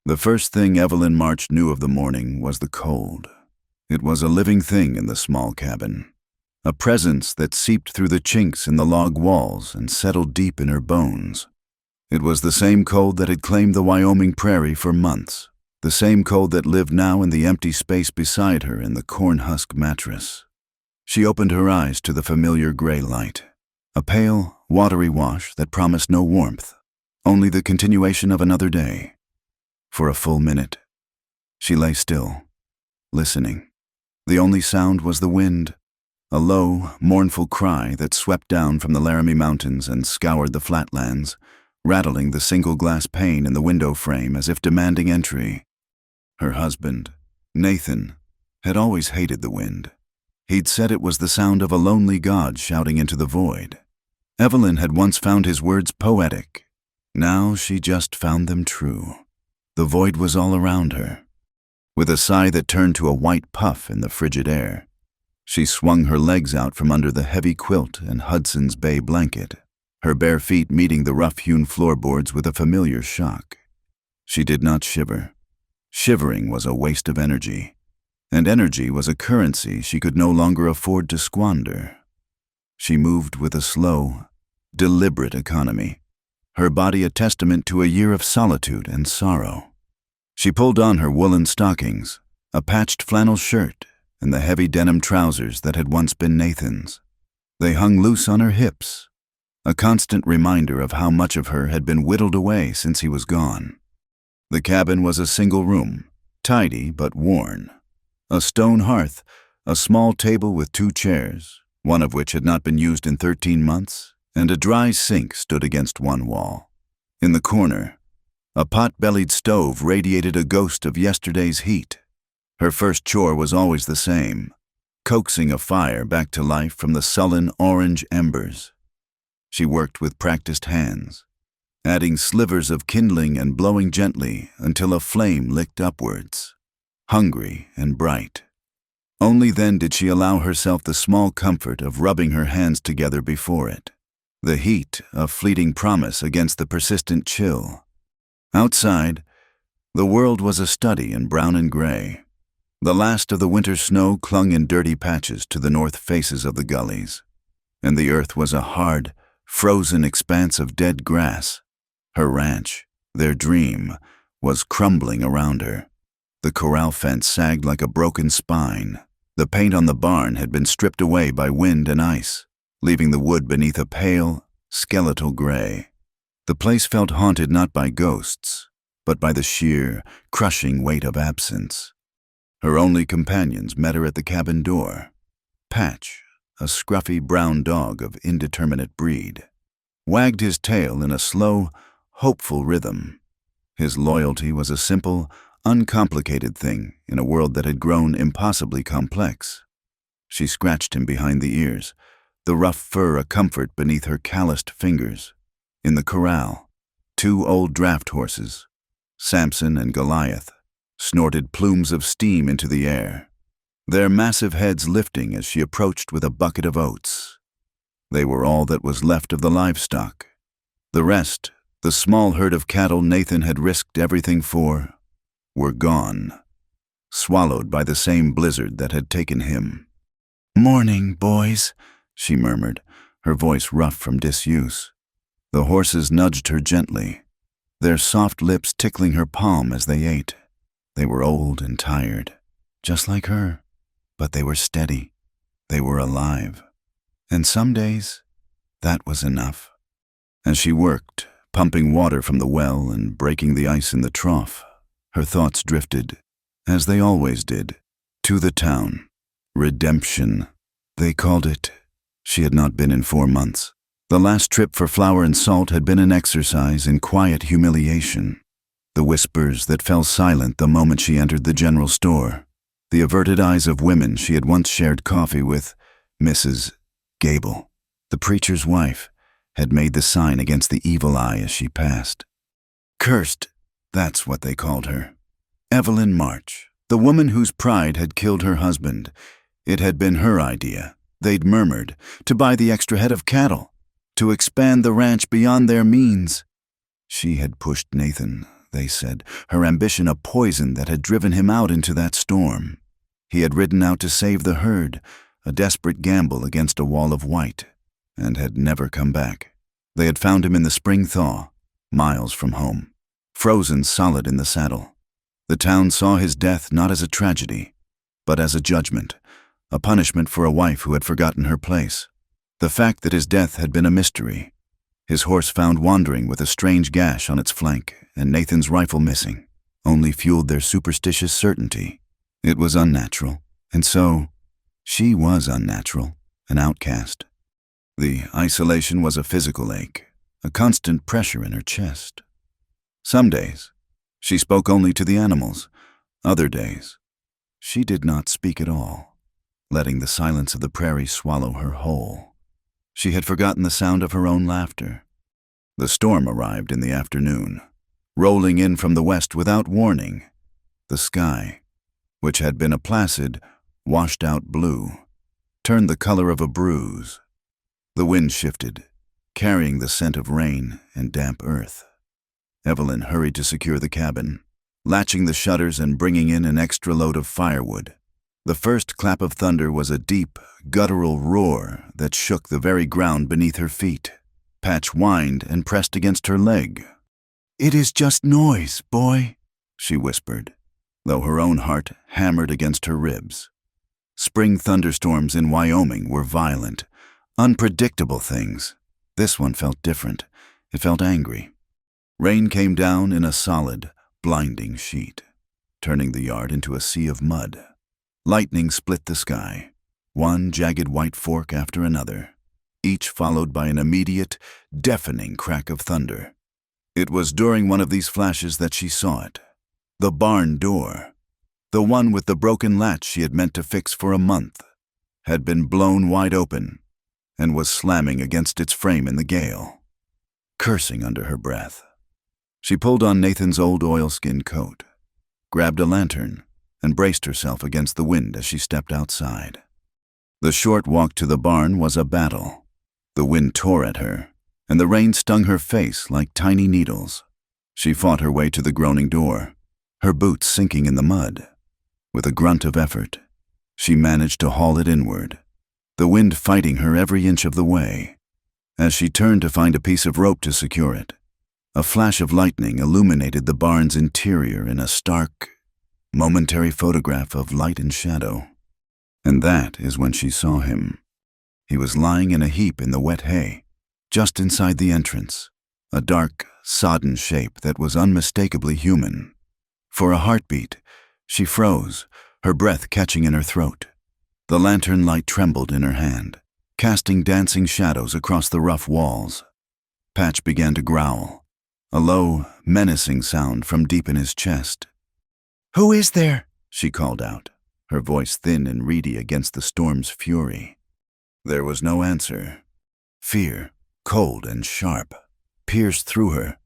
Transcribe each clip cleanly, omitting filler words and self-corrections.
The first thing Evelyn March knew of the morning was the cold. It was a living thing in the small cabin, a presence that seeped through the chinks in the log walls and settled deep in her bones. It was the same cold that had claimed the Wyoming prairie for months, the same cold that lived now in the empty space beside her in the corn-husk mattress. She opened her eyes to the familiar gray light, a pale, watery wash that promised no warmth, only the continuation of another day. For a full minute, she lay still, listening. The only sound was the wind, a low, mournful cry that swept down from the Laramie Mountains and scoured the flatlands, rattling the single-glass pane in the window frame as if demanding entry. Her husband, Nathan, had always hated the wind. He'd said it was the sound of a lonely god shouting into the void. Evelyn had once found his words poetic. Now she just found them true. The void was all around her. With a sigh that turned to a white puff in the frigid air, she swung her legs out from under the heavy quilt and Hudson's Bay blanket, her bare feet meeting the rough-hewn floorboards with a familiar shock. She did not shiver. Shivering was a waste of energy, and energy was a currency she could no longer afford to squander. She moved with a slow, deliberate economy, her body a testament to a year of solitude and sorrow. She pulled on her woolen stockings, a patched flannel shirt, and the heavy denim trousers that had once been Nathan's. They hung loose on her hips, a constant reminder of how much of her had been whittled away since he was gone. The cabin was a single room, tidy but worn. A stone hearth, a small table with 2 chairs, one of which had not been used in 13 months, and a dry sink stood against one wall. In the corner, a pot-bellied stove radiated a ghost of yesterday's heat. Her first chore was always the same, coaxing a fire back to life from the sullen orange embers. She worked with practiced hands, adding slivers of kindling and blowing gently until a flame licked upwards, hungry and bright. Only then did she allow herself the small comfort of rubbing her hands together before it, the heat a fleeting promise against the persistent chill. Outside, the world was a study in brown and gray. The last of the winter snow clung in dirty patches to the north faces of the gullies, and the earth was a hard, frozen expanse of dead grass. Her ranch, their dream, was crumbling around her. The corral fence sagged like a broken spine. The paint on the barn had been stripped away by wind and ice, leaving the wood beneath a pale, skeletal gray. The place felt haunted not by ghosts, but by the sheer, crushing weight of absence. Her only companions met her at the cabin door. Patch, a scruffy brown dog of indeterminate breed, wagged his tail in a slow, hopeful rhythm. His loyalty was a simple, uncomplicated thing in a world that had grown impossibly complex. She scratched him behind the ears, the rough fur a comfort beneath her calloused fingers. In the corral, 2 old draft horses, Samson and Goliath, snorted plumes of steam into the air, their massive heads lifting as she approached with a bucket of oats. They were all that was left of the livestock. The rest, the small herd of cattle Nathan had risked everything for, were gone, swallowed by the same blizzard that had taken him. "Morning, boys," she murmured, her voice rough from disuse. The horses nudged her gently, their soft lips tickling her palm as they ate. They were old and tired, just like her, but they were steady. They were alive. And some days, that was enough. As she worked, pumping water from the well and breaking the ice in the trough, her thoughts drifted, as they always did, to the town. Redemption, they called it. She had not been in 4 months. The last trip for flour and salt had been an exercise in quiet humiliation. The whispers that fell silent the moment she entered the general store, the averted eyes of women she had once shared coffee with, Mrs. Gable, the preacher's wife, had made the sign against the evil eye as she passed. Cursed, that's what they called her. Evelyn March, the woman whose pride had killed her husband. It had been her idea, they'd murmured, to buy the extra head of cattle, to expand the ranch beyond their means. She had pushed Nathan, they said, her ambition a poison that had driven him out into that storm. He had ridden out to save the herd, a desperate gamble against a wall of white, and had never come back. They had found him in the spring thaw, miles from home, frozen solid in the saddle. The town saw his death not as a tragedy, but as a judgment, a punishment for a wife who had forgotten her place. The fact that his death had been a mystery, his horse found wandering with a strange gash on its flank and Nathan's rifle missing, only fueled their superstitious certainty. It was unnatural, and so she was unnatural, an outcast. The isolation was a physical ache, a constant pressure in her chest. Some days, she spoke only to the animals. Other days, she did not speak at all, letting the silence of the prairie swallow her whole. She had forgotten the sound of her own laughter. The storm arrived in the afternoon, rolling in from the west without warning. The sky, which had been a placid, washed-out blue, turned the color of a bruise. The wind shifted, carrying the scent of rain and damp earth. Evelyn hurried to secure the cabin, latching the shutters and bringing in an extra load of firewood. The first clap of thunder was a deep, guttural roar that shook the very ground beneath her feet. Patch whined and pressed against her leg. "It is just noise, boy," she whispered, though her own heart hammered against her ribs. Spring thunderstorms in Wyoming were violent, unpredictable things. This one felt different. It felt angry. Rain came down in a solid, blinding sheet, turning the yard into a sea of mud. Lightning split the sky, one jagged white fork after another, each followed by an immediate, deafening crack of thunder. It was during one of these flashes that she saw it. The barn door, the one with the broken latch she had meant to fix for a month, had been blown wide open and was slamming against its frame in the gale. Cursing under her breath, she pulled on Nathan's old oilskin coat, grabbed a lantern, and braced herself against the wind as she stepped outside. The short walk to the barn was a battle. The wind tore at her, and the rain stung her face like tiny needles. She fought her way to the groaning door, her boots sinking in the mud. With a grunt of effort, she managed to haul it inward, the wind fighting her every inch of the way. As she turned to find a piece of rope to secure it, a flash of lightning illuminated the barn's interior in a stark, momentary photograph of light and shadow. And that is when she saw him. He was lying in a heap in the wet hay, just inside the entrance, a dark, sodden shape that was unmistakably human. For a heartbeat, she froze, her breath catching in her throat. The lantern light trembled in her hand, casting dancing shadows across the rough walls. Patch began to growl, a low, menacing sound from deep in his chest. "Who is there?" she called out, her voice thin and reedy against the storm's fury. There was no answer. Fear, cold and sharp, pierced through her.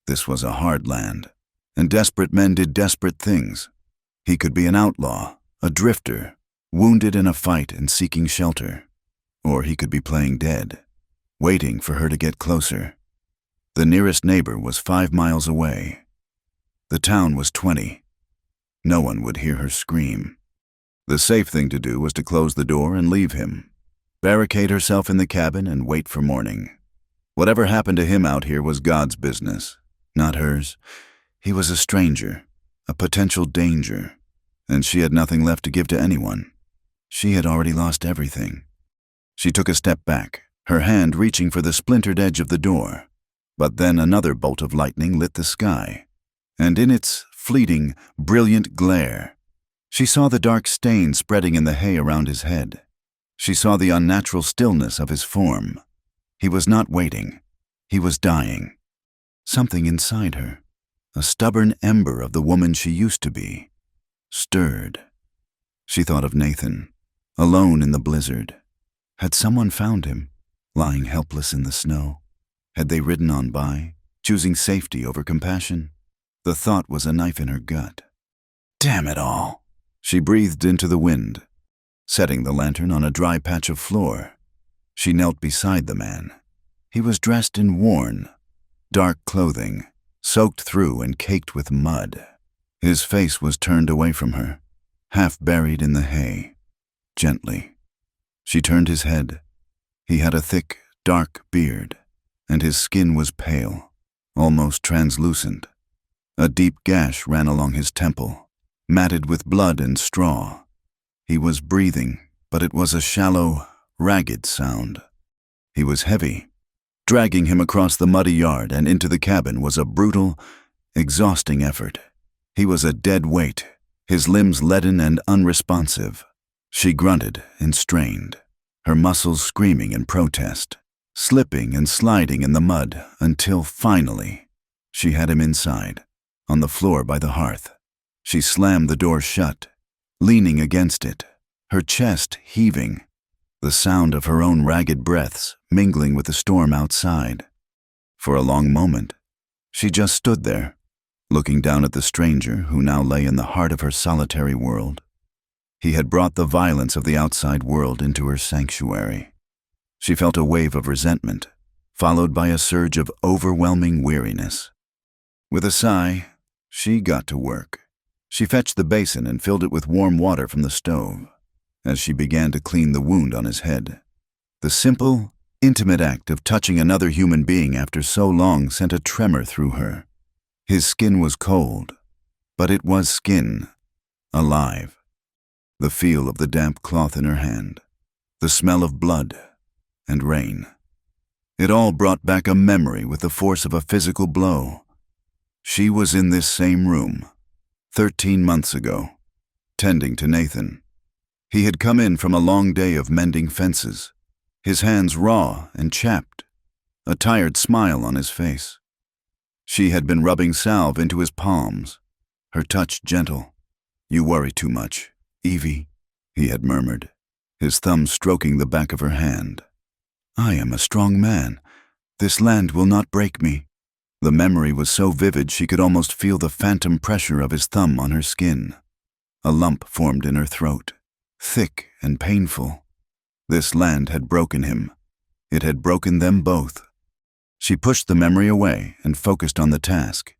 This was a hard land, and desperate men did desperate things. He could be an outlaw, a drifter, wounded in a fight and seeking shelter. Or he could be playing dead, waiting for her to get closer. The nearest neighbor was 5 miles away. The town was 20. No one would hear her scream. The safe thing to do was to close the door and leave him, barricade herself in the cabin and wait for morning. Whatever happened to him out here was God's business, not hers. He was a stranger, a potential danger, and she had nothing left to give to anyone. She had already lost everything. She took a step back, her hand reaching for the splintered edge of the door. But then another bolt of lightning lit the sky, and in its fleeting, brilliant glare, she saw the dark stain spreading in the hay around his head. She saw the unnatural stillness of his form. He was not waiting. He was dying. Something inside her, a stubborn ember of the woman she used to be, stirred. She thought of Nathan, alone in the blizzard. Had someone found him, lying helpless in the snow? Had they ridden on by, choosing safety over compassion? The thought was a knife in her gut. Damn it all! She breathed into the wind, setting the lantern on a dry patch of floor. She knelt beside the man. He was dressed in worn, dark clothing, soaked through and caked with mud. His face was turned away from her, half buried in the hay. Gently. She turned his head. He had a thick, dark beard, and his skin was pale, almost translucent. A deep gash ran along his temple, matted with blood and straw. He was breathing, but it was a shallow, ragged sound. He was heavy. Dragging him across the muddy yard and into the cabin was a brutal, exhausting effort. He was a dead weight, his limbs leaden and unresponsive. She grunted and strained, her muscles screaming in protest, slipping and sliding in the mud until finally she had him inside, on the floor by the hearth. She slammed the door shut, leaning against it, her chest heaving, the sound of her own ragged breaths mingling with the storm outside. For a long moment, she just stood there, looking down at the stranger who now lay in the heart of her solitary world. He had brought the violence of the outside world into her sanctuary. She felt a wave of resentment, followed by a surge of overwhelming weariness. With a sigh, she got to work. She fetched the basin and filled it with warm water from the stove. As she began to clean the wound on his head, the simple, intimate act of touching another human being after so long sent a tremor through her. His skin was cold, but it was skin, alive. The feel of the damp cloth in her hand, the smell of blood and rain. It all brought back a memory with the force of a physical blow. She was in this same room, 13 months ago, tending to Nathan. He had come in from a long day of mending fences, his hands raw and chapped, a tired smile on his face. She had been rubbing salve into his palms, her touch gentle. "You worry too much, Evie," he had murmured, his thumb stroking the back of her hand. "I am a strong man. This land will not break me." The memory was so vivid she could almost feel the phantom pressure of his thumb on her skin. A lump formed in her throat, thick and painful. This land had broken him. It had broken them both. She pushed the memory away and focused on the task.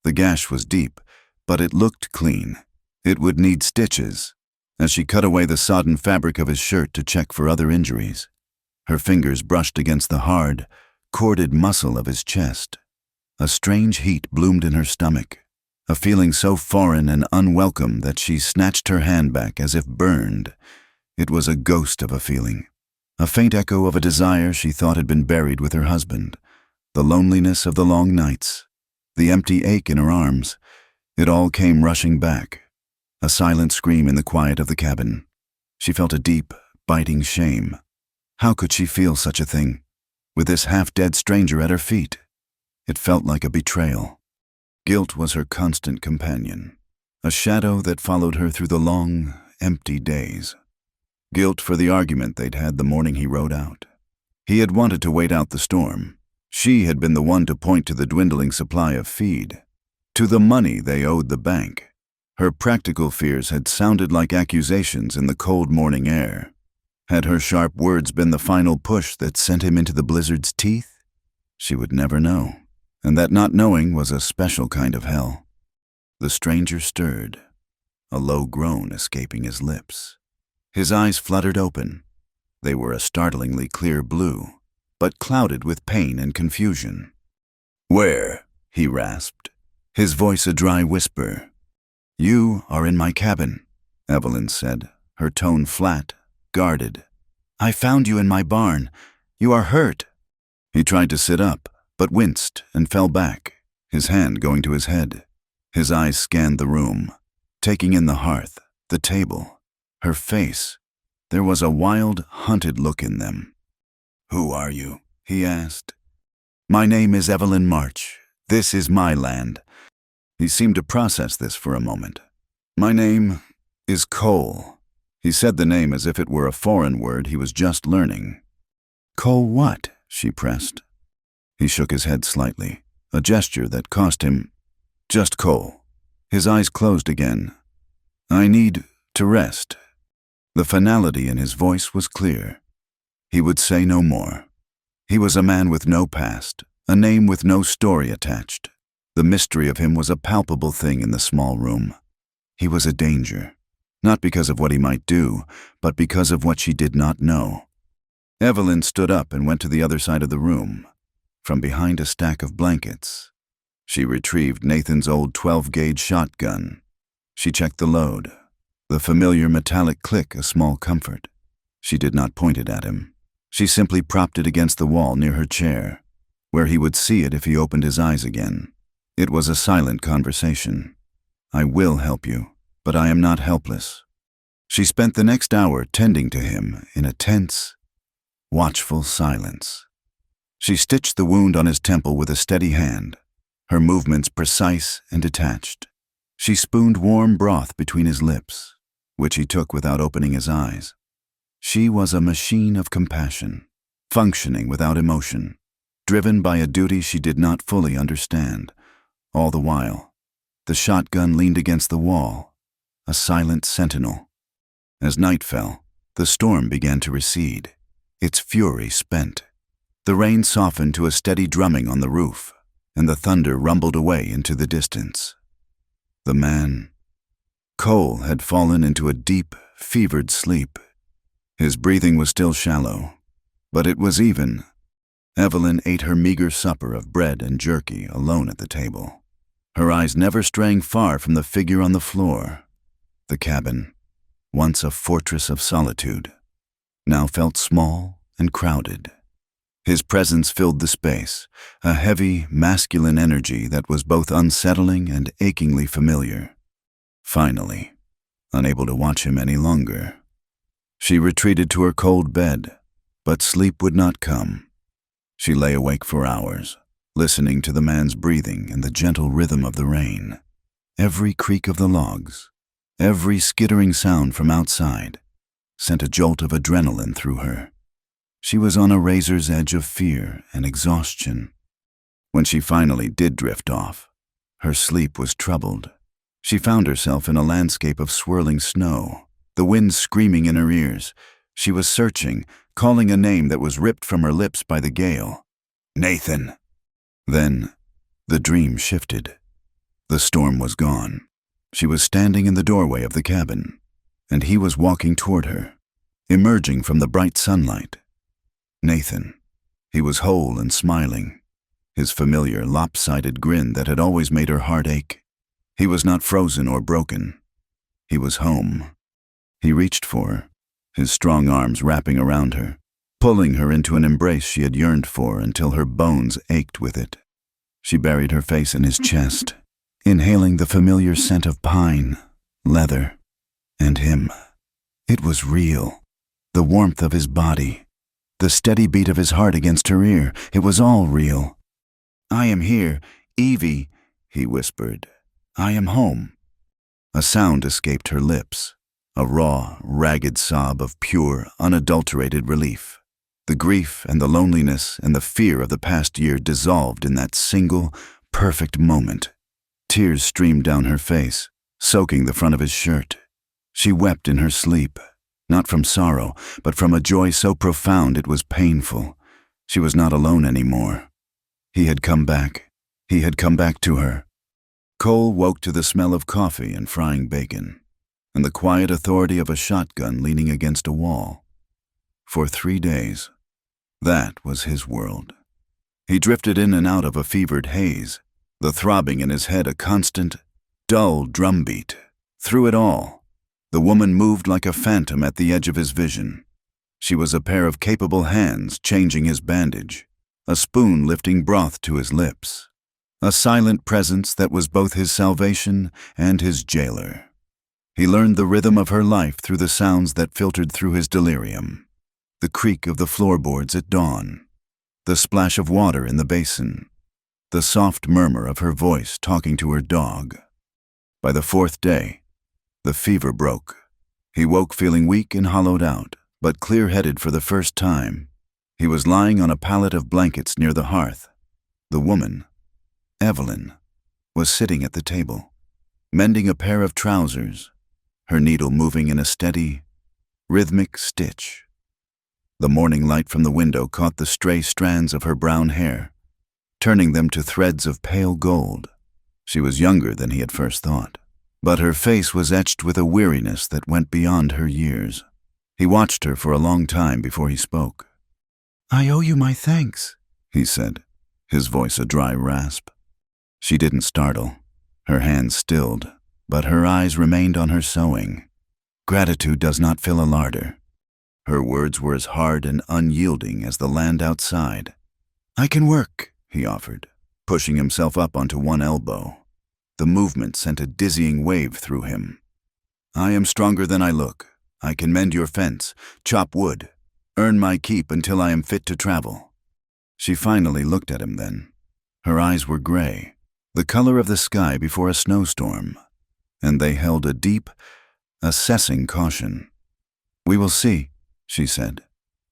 The gash was deep, but it looked clean. It would need stitches. As she cut away the sodden fabric of his shirt to check for other injuries, her fingers brushed against the hard, corded muscle of his chest. A strange heat bloomed in her stomach, a feeling so foreign and unwelcome that she snatched her hand back as if burned. It was a ghost of a feeling, a faint echo of a desire she thought had been buried with her husband, the loneliness of the long nights, the empty ache in her arms. It all came rushing back, a silent scream in the quiet of the cabin. She felt a deep, biting shame. How could she feel such a thing, with this half-dead stranger at her feet? It felt like a betrayal. Guilt was her constant companion, a shadow that followed her through the long, empty days. Guilt for the argument they'd had the morning he rode out. He had wanted to wait out the storm. She had been the one to point to the dwindling supply of feed, to the money they owed the bank. Her practical fears had sounded like accusations in the cold morning air. Had her sharp words been the final push that sent him into the blizzard's teeth? She would never know. And that not knowing was a special kind of hell. The stranger stirred, a low groan escaping his lips. His eyes fluttered open. They were a startlingly clear blue, but clouded with pain and confusion. "Where?" he rasped, his voice a dry whisper. "You are in my cabin," Evelyn said, her tone flat, guarded. "I found you in my barn. You are hurt." He tried to sit up, but winced and fell back, his hand going to his head. His eyes scanned the room, taking in the hearth, the table, her face. There was a wild, hunted look in them. "Who are you?" he asked. "My name is Evelyn March. This is my land." He seemed to process this for a moment. "My name is Cole." He said the name as if it were a foreign word he was just learning. "Cole what?" she pressed. He shook his head slightly, a gesture that cost him. "Just Cole." His eyes closed again. "I need to rest." The finality in his voice was clear. He would say no more. He was a man with no past, a name with no story attached. The mystery of him was a palpable thing in the small room. He was a danger, not because of what he might do, but because of what she did not know. Evelyn stood up and went to the other side of the room. From behind a stack of blankets, she retrieved Nathan's old 12-gauge shotgun. She checked the load. The familiar metallic click, a small comfort. She did not point it at him. She simply propped it against the wall near her chair, where he would see it if he opened his eyes again. It was a silent conversation. "I will help you, but I am not helpless." She spent the next hour tending to him in a tense, watchful silence. She stitched the wound on his temple with a steady hand, her movements precise and detached. She spooned warm broth between his lips, which he took without opening his eyes. She was a machine of compassion, functioning without emotion, driven by a duty she did not fully understand. All the while, the shotgun leaned against the wall, a silent sentinel. As night fell, the storm began to recede, its fury spent. The rain softened to a steady drumming on the roof, and the thunder rumbled away into the distance. The man, Cole, had fallen into a deep, fevered sleep. His breathing was still shallow, but it was even. Evelyn ate her meager supper of bread and jerky alone at the table, her eyes never straying far from the figure on the floor. The cabin, once a fortress of solitude, now felt small and crowded. His presence filled the space, a heavy, masculine energy that was both unsettling and achingly familiar. Finally, unable to watch him any longer, she retreated to her cold bed, but sleep would not come. She lay awake for hours, listening to the man's breathing and the gentle rhythm of the rain. Every creak of the logs, every skittering sound from outside, sent a jolt of adrenaline through her. She was on a razor's edge of fear and exhaustion. When she finally did drift off, her sleep was troubled. She found herself in a landscape of swirling snow, the wind screaming in her ears. She was searching, calling a name that was ripped from her lips by the gale. "Nathan!" Then, the dream shifted. The storm was gone. She was standing in the doorway of the cabin, and he was walking toward her, emerging from the bright sunlight. Nathan. He was whole and smiling, his familiar lopsided grin that had always made her heart ache. He was not frozen or broken. He was home. He reached for her, his strong arms wrapping around her, pulling her into an embrace she had yearned for until her bones ached with it. She buried her face in his chest, inhaling the familiar scent of pine, leather, and him. It was real. The warmth of his body, the steady beat of his heart against her ear, it was all real. "I am here, Evie," he whispered. "I am home." A sound escaped her lips, a raw, ragged sob of pure, unadulterated relief. The grief and the loneliness and the fear of the past year dissolved in that single, perfect moment. Tears streamed down her face, soaking the front of his shirt. She wept in her sleep, not from sorrow, but from a joy so profound it was painful. She was not alone anymore. He had come back. He had come back to her. Cole woke to the smell of coffee and frying bacon, and the quiet authority of a shotgun leaning against a wall. For 3 days, that was his world. He drifted in and out of a fevered haze, the throbbing in his head a constant, dull drumbeat. Through it all, the woman moved like a phantom at the edge of his vision. She was a pair of capable hands changing his bandage, a spoon lifting broth to his lips, a silent presence that was both his salvation and his jailer. He learned the rhythm of her life through the sounds that filtered through his delirium. The creak of the floorboards at dawn, the splash of water in the basin, the soft murmur of her voice talking to her dog. By the 4th day, the fever broke. He woke feeling weak and hollowed out, but clear-headed for the first time. He was lying on a pallet of blankets near the hearth. The woman, Evelyn, was sitting at the table, mending a pair of trousers, her needle moving in a steady, rhythmic stitch. The morning light from the window caught the stray strands of her brown hair, turning them to threads of pale gold. She was younger than he had first thought, but her face was etched with a weariness that went beyond her years. He watched her for a long time before he spoke. "I owe you my thanks," he said, his voice a dry rasp. She didn't startle. Her hands stilled, but her eyes remained on her sewing. Gratitude does not fill a larder. Her words were as hard and unyielding as the land outside. "I can work," he offered, pushing himself up onto one elbow. The movement sent a dizzying wave through him. "I am stronger than I look. I can mend your fence, chop wood, earn my keep until I am fit to travel." She finally looked at him then. Her eyes were gray, the color of the sky before a snowstorm, and they held a deep, assessing caution. "We will see," she said,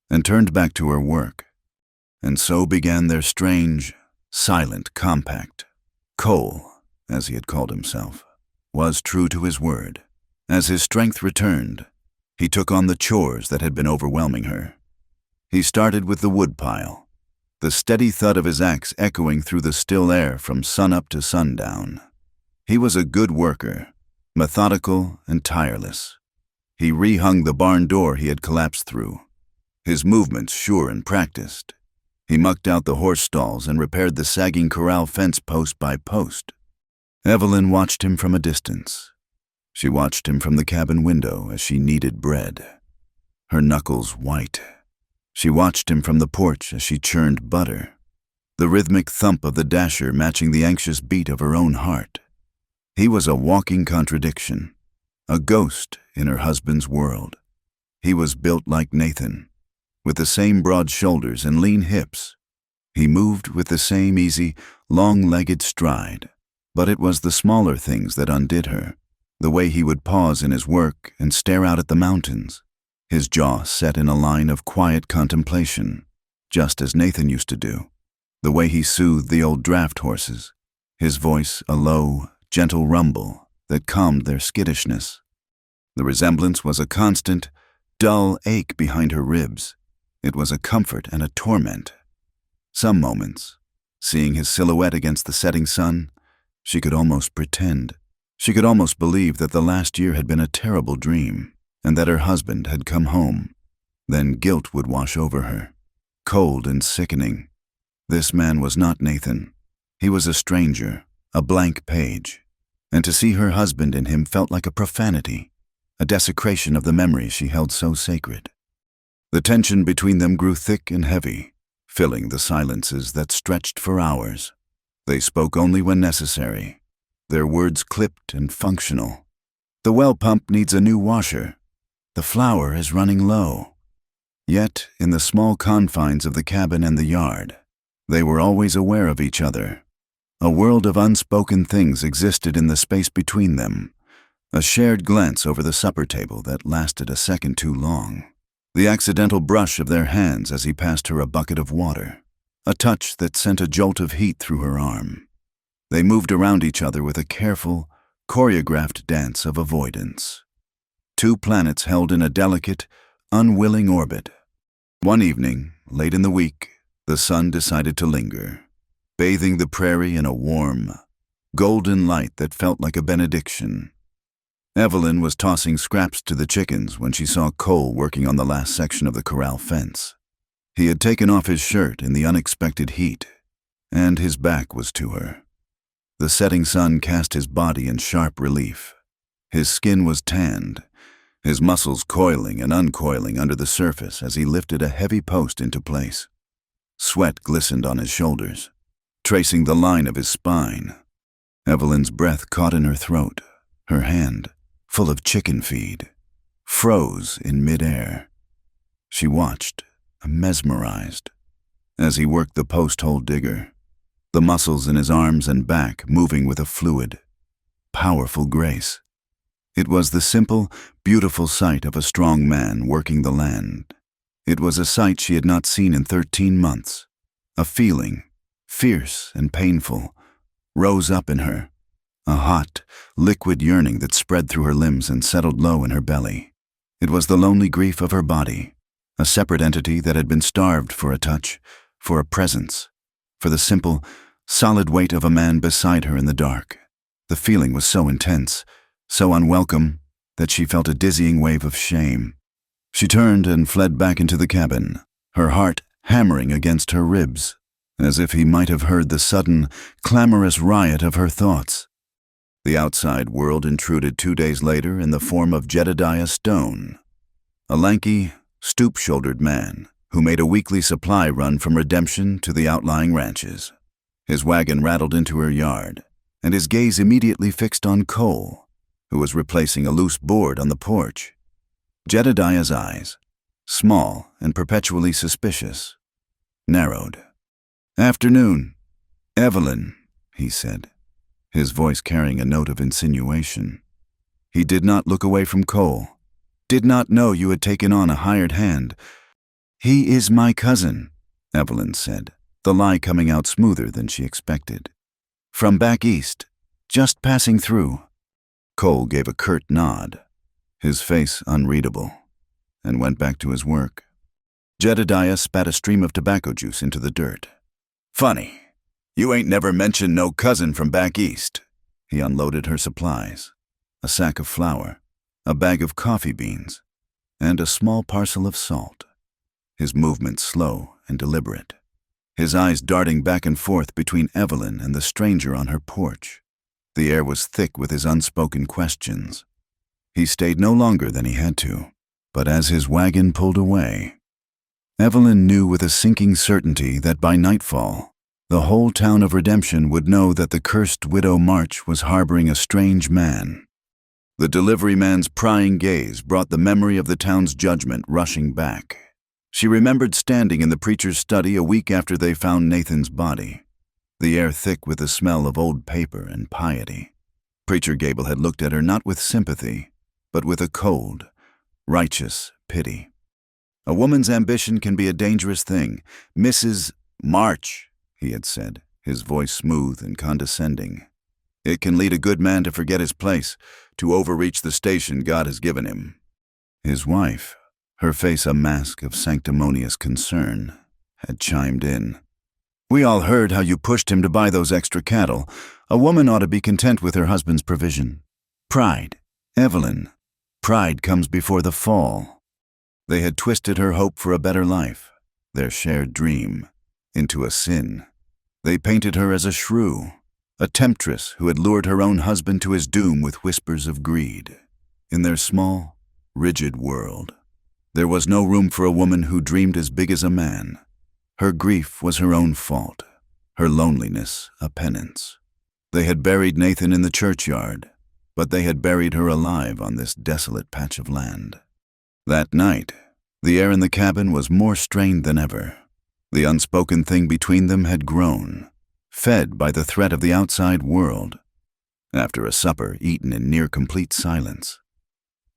and turned back to her work. And so began their strange, silent compact. Cole, as he had called himself, was true to his word. As his strength returned, he took on the chores that had been overwhelming her. He started with the woodpile, the steady thud of his axe echoing through the still air from sunup to sundown. He was a good worker, methodical and tireless. He rehung the barn door he had collapsed through, his movements sure and practiced. He mucked out the horse stalls and repaired the sagging corral fence post by post. Evelyn watched him from a distance. She watched him from the cabin window as she kneaded bread, her knuckles white. She watched him from the porch as she churned butter, the rhythmic thump of the dasher matching the anxious beat of her own heart. He was a walking contradiction, a ghost in her husband's world. He was built like Nathan, with the same broad shoulders and lean hips. He moved with the same easy, long-legged stride, but it was the smaller things that undid her. The way he would pause in his work and stare out at the mountains, his jaw set in a line of quiet contemplation, just as Nathan used to do. The way he soothed the old draft horses, his voice a low, gentle rumble that calmed their skittishness. The resemblance was a constant, dull ache behind her ribs. It was a comfort and a torment. Some moments, seeing his silhouette against the setting sun, she could almost pretend. She could almost believe that the last year had been a terrible dream, and that her husband had come home. Then guilt would wash over her, cold and sickening. This man was not Nathan. He was a stranger, a blank page. And to see her husband in him felt like a profanity, a desecration of the memories she held so sacred. The tension between them grew thick and heavy, filling the silences that stretched for hours. They spoke only when necessary, their words clipped and functional. "The well pump needs a new washer. The flour is running low." Yet, in the small confines of the cabin and the yard, they were always aware of each other. A world of unspoken things existed in the space between them, a shared glance over the supper table that lasted a second too long, the accidental brush of their hands as he passed her a bucket of water, a touch that sent a jolt of heat through her arm. They moved around each other with a careful, choreographed dance of avoidance. Two planets held in a delicate, unwilling orbit. One evening, late in the week, the sun decided to linger, bathing the prairie in a warm, golden light that felt like a benediction. Evelyn was tossing scraps to the chickens when she saw Cole working on the last section of the corral fence. He had taken off his shirt in the unexpected heat, and his back was to her. The setting sun cast his body in sharp relief. His skin was tanned, his muscles coiling and uncoiling under the surface as he lifted a heavy post into place. Sweat glistened on his shoulders, tracing the line of his spine. Evelyn's breath caught in her throat. Her hand, full of chicken feed, froze in midair. She watched, mesmerized, as he worked the post-hole digger, the muscles in his arms and back moving with a fluid, powerful grace. It was the simple, beautiful sight of a strong man working the land. It was a sight she had not seen in 13 months. A feeling, fierce and painful, rose up in her, a hot, liquid yearning that spread through her limbs and settled low in her belly. It was the lonely grief of her body, a separate entity that had been starved for a touch, for a presence, for the simple, solid weight of a man beside her in the dark. The feeling was so intense, so unwelcome, that she felt a dizzying wave of shame. She turned and fled back into the cabin, her heart hammering against her ribs, as if he might have heard the sudden, clamorous riot of her thoughts. The outside world intruded 2 days later in the form of Jedediah Stone, a lanky, stoop-shouldered man who made a weekly supply run from Redemption to the outlying ranches. His wagon rattled into her yard, and his gaze immediately fixed on Cole, who was replacing a loose board on the porch. Jedediah's eyes, small and perpetually suspicious, narrowed. "Afternoon, Evelyn," he said, his voice carrying a note of insinuation. He did not look away from Cole. "Did not know you had taken on a hired hand." "He is my cousin," Evelyn said, the lie coming out smoother than she expected. "From back east, just passing through." Cole gave a curt nod, his face unreadable, and went back to his work. Jedediah spat a stream of tobacco juice into the dirt. "Funny, you ain't never mentioned no cousin from back east." He unloaded her supplies, a sack of flour, a bag of coffee beans, and a small parcel of salt, his movements slow and deliberate, his eyes darting back and forth between Evelyn and the stranger on her porch. The air was thick with his unspoken questions. He stayed no longer than he had to, but as his wagon pulled away, Evelyn knew with a sinking certainty that by nightfall, the whole town of Redemption would know that the cursed widow March was harboring a strange man. The delivery man's prying gaze brought the memory of the town's judgment rushing back. She remembered standing in the preacher's study a week after they found Nathan's body, the air thick with the smell of old paper and piety. Preacher Gable had looked at her not with sympathy, but with a cold, righteous pity. "A woman's ambition can be a dangerous thing. Mrs. March," he had said, his voice smooth and condescending. "It can lead a good man to forget his place, to overreach the station God has given him." His wife, her face a mask of sanctimonious concern, had chimed in. "We all heard how you pushed him to buy those extra cattle. A woman ought to be content with her husband's provision. Pride, Evelyn, pride comes before the fall." They had twisted her hope for a better life, their shared dream, into a sin. They painted her as a shrew, a temptress who had lured her own husband to his doom with whispers of greed. In their small, rigid world, there was no room for a woman who dreamed as big as a man. Her grief was her own fault, her loneliness a penance. They had buried Nathan in the churchyard, but they had buried her alive on this desolate patch of land. That night, the air in the cabin was more strained than ever. The unspoken thing between them had grown, fed by the threat of the outside world. After a supper eaten in near-complete silence,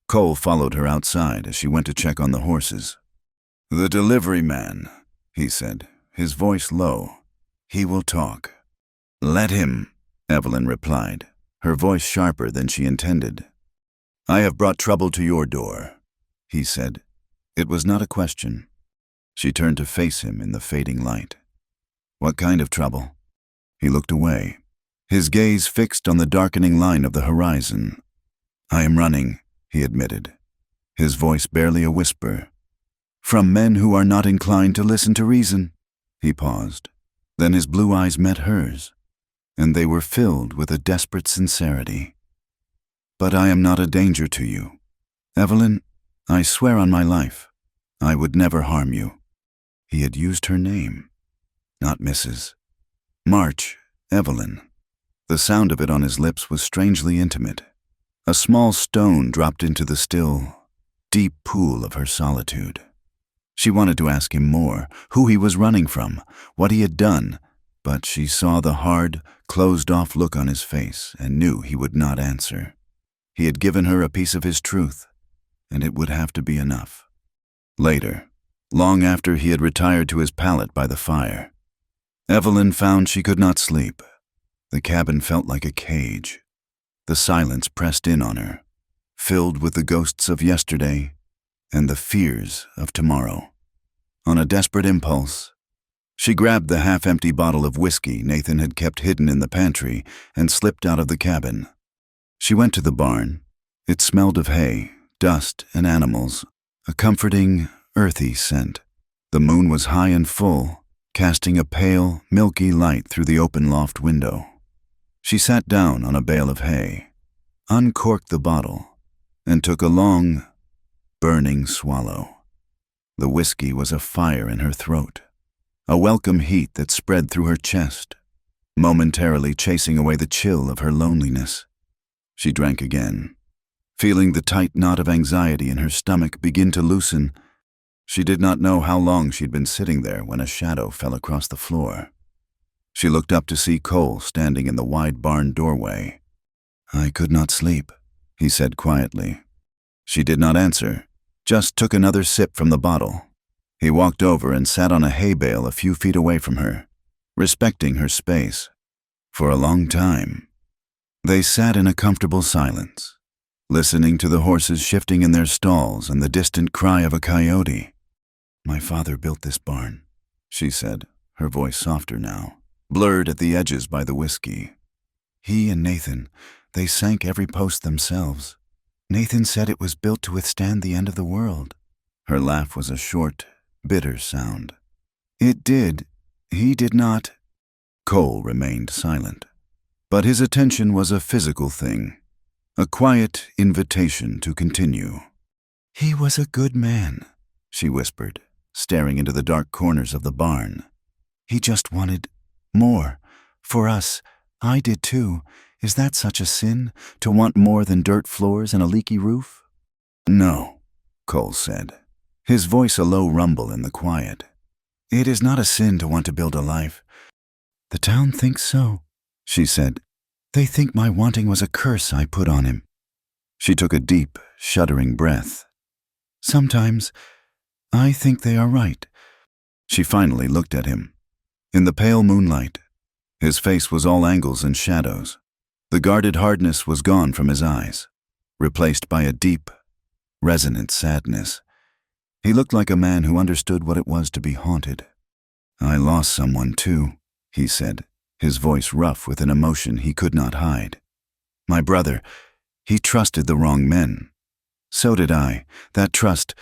Cole followed her outside as she went to check on the horses. "The delivery man," he said, his voice low. "He will talk." "Let him," Evelyn replied, her voice sharper than she intended. "I have brought trouble to your door," he said. It was not a question. She turned to face him in the fading light. "What kind of trouble?" He looked away, his gaze fixed on the darkening line of the horizon. "I am running," he admitted, his voice barely a whisper. "From men who are not inclined to listen to reason." He paused. Then his blue eyes met hers, and they were filled with a desperate sincerity. "But I am not a danger to you. Evelyn, I swear on my life, I would never harm you." He had used her name, not Mrs. March, Evelyn. The sound of it on his lips was strangely intimate. A small stone dropped into the still, deep pool of her solitude. She wanted to ask him more, who he was running from, what he had done, but she saw the hard, closed-off look on his face and knew he would not answer. He had given her a piece of his truth, and it would have to be enough. Later, long after he had retired to his pallet by the fire, Evelyn found she could not sleep. The cabin felt like a cage. The silence pressed in on her, filled with the ghosts of yesterday and the fears of tomorrow. On a desperate impulse, She grabbed the half-empty bottle of whiskey Nathan had kept hidden in the pantry and slipped out of the cabin. She went to the barn. It smelled of hay, dust, and animals, a comforting, earthy scent. The moon was high and full, casting a pale, milky light through the open loft window. She sat down on a bale of hay, uncorked the bottle, and took a long, burning swallow. The whiskey was a fire in her throat, a welcome heat that spread through her chest, momentarily chasing away the chill of her loneliness. She drank again, feeling the tight knot of anxiety in her stomach begin to loosen. She did not know how long she'd been sitting there when a shadow fell across the floor. She looked up to see Cole standing in the wide barn doorway. "I could not sleep," he said quietly. She did not answer, just took another sip from the bottle. He walked over and sat on a hay bale a few feet away from her, respecting her space. For a long time, they sat in a comfortable silence, listening to the horses shifting in their stalls and the distant cry of a coyote. "My father built this barn," she said, her voice softer now, blurred at the edges by the whiskey. "He and Nathan, they sank every post themselves. Nathan said it was built to withstand the end of the world." Her laugh was a short, bitter sound. "It did. He did not." Cole remained silent, but his attention was a physical thing, a quiet invitation to continue. "He was a good man," she whispered, staring into the dark corners of the barn. "He just wanted more. For us. I did too. Is that such a sin, to want more than dirt floors and a leaky roof?" "No," Cole said, his voice a low rumble in the quiet. "It is not a sin to want to build a life." "The town thinks so," she said. "They think my wanting was a curse I put on him." She took a deep, shuddering breath. "Sometimes I think they are right." She finally looked at him. In the pale moonlight, his face was all angles and shadows. The guarded hardness was gone from his eyes, replaced by a deep, resonant sadness. He looked like a man who understood what it was to be haunted. "I lost someone too," he said, his voice rough with an emotion he could not hide. "My brother, he trusted the wrong men. So did I. That trust,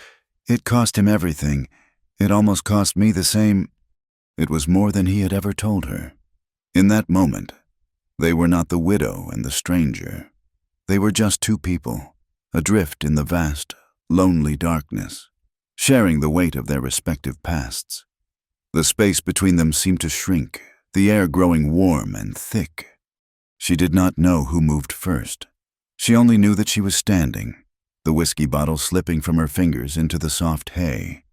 it cost him everything. It almost cost me the same." It was more than he had ever told her. In that moment, they were not the widow and the stranger. They were just two people, adrift in the vast, lonely darkness, sharing the weight of their respective pasts. The space between them seemed to shrink, the air growing warm and thick. She did not know who moved first. She only knew that she was standing, the whiskey bottle slipping from her fingers into the soft hay,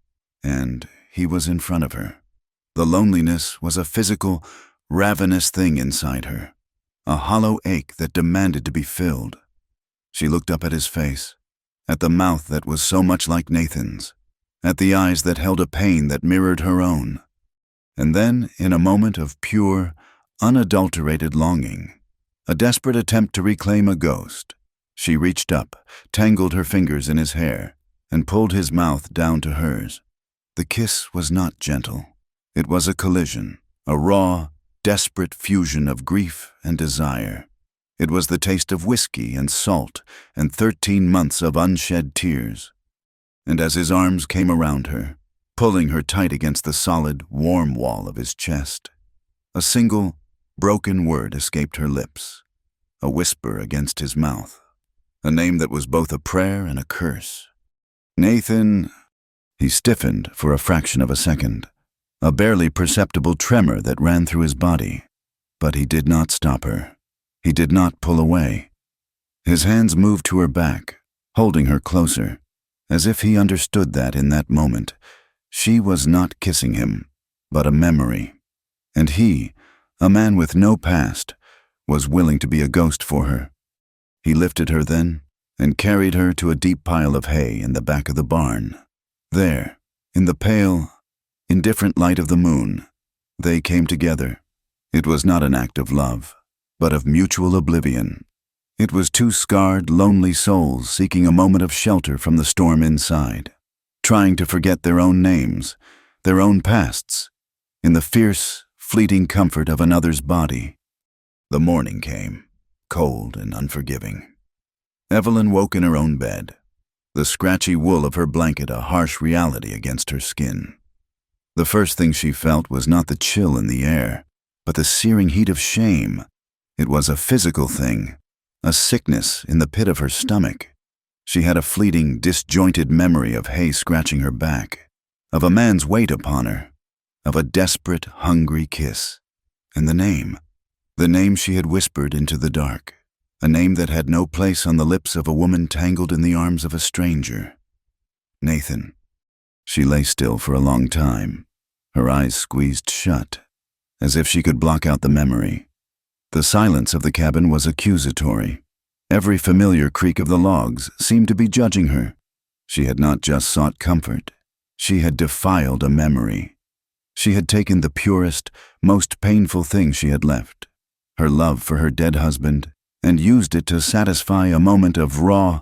and he was in front of her. The loneliness was a physical, ravenous thing inside her, a hollow ache that demanded to be filled. She looked up at his face, at the mouth that was so much like Nathan's, at the eyes that held a pain that mirrored her own. And then, in a moment of pure, unadulterated longing, a desperate attempt to reclaim a ghost, she reached up, tangled her fingers in his hair, and pulled his mouth down to hers. The kiss was not gentle. It was a collision, a raw, desperate fusion of grief and desire. It was the taste of whiskey and salt and 13 months of unshed tears. And as his arms came around her, pulling her tight against the solid, warm wall of his chest, a single, broken word escaped her lips, a whisper against his mouth, a name that was both a prayer and a curse. "Nathan." He stiffened for a fraction of a second, a barely perceptible tremor that ran through his body. But he did not stop her. He did not pull away. His hands moved to her back, holding her closer, as if he understood that in that moment, she was not kissing him, but a memory. And he, a man with no past, was willing to be a ghost for her. He lifted her then and carried her to a deep pile of hay in the back of the barn. There, in the pale, indifferent light of the moon, they came together. It was not an act of love, but of mutual oblivion. It was two scarred, lonely souls seeking a moment of shelter from the storm inside, trying to forget their own names, their own pasts, in the fierce, fleeting comfort of another's body. The morning came, cold and unforgiving. Evelyn woke in her own bed, the scratchy wool of her blanket a harsh reality against her skin. The first thing she felt was not the chill in the air, but the searing heat of shame. It was a physical thing, a sickness in the pit of her stomach. She had a fleeting, disjointed memory of hay scratching her back, of a man's weight upon her, of a desperate, hungry kiss, and the name she had whispered into the dark, a name that had no place on the lips of a woman tangled in the arms of a stranger. Nathan. She lay still for a long time, her eyes squeezed shut, as if she could block out the memory. The silence of the cabin was accusatory. Every familiar creak of the logs seemed to be judging her. She had not just sought comfort, she had defiled a memory. She had taken the purest, most painful thing she had left, her love for her dead husband, and used it to satisfy a moment of raw,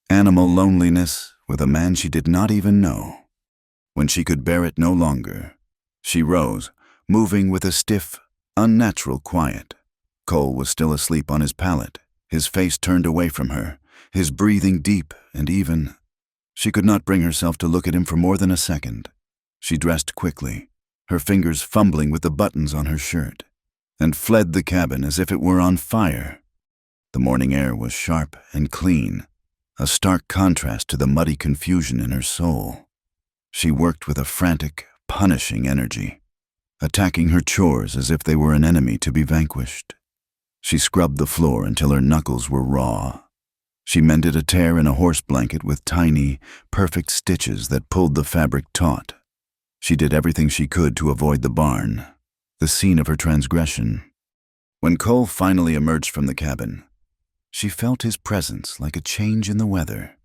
animal loneliness with a man she did not even know. When she could bear it no longer, she rose, moving with a stiff, unnatural quiet. Cole was still asleep on his pallet, his face turned away from her, his breathing deep and even. She could not bring herself to look at him for more than a second. She dressed quickly, her fingers fumbling with the buttons on her shirt, and fled the cabin as if it were on fire. The morning air was sharp and clean, a stark contrast to the muddy confusion in her soul. She worked with a frantic, punishing energy, attacking her chores as if they were an enemy to be vanquished. She scrubbed the floor until her knuckles were raw. She mended a tear in a horse blanket with tiny, perfect stitches that pulled the fabric taut. She did everything she could to avoid the barn, the scene of her transgression. When Cole finally emerged from the cabin, she felt his presence like a change in the weather.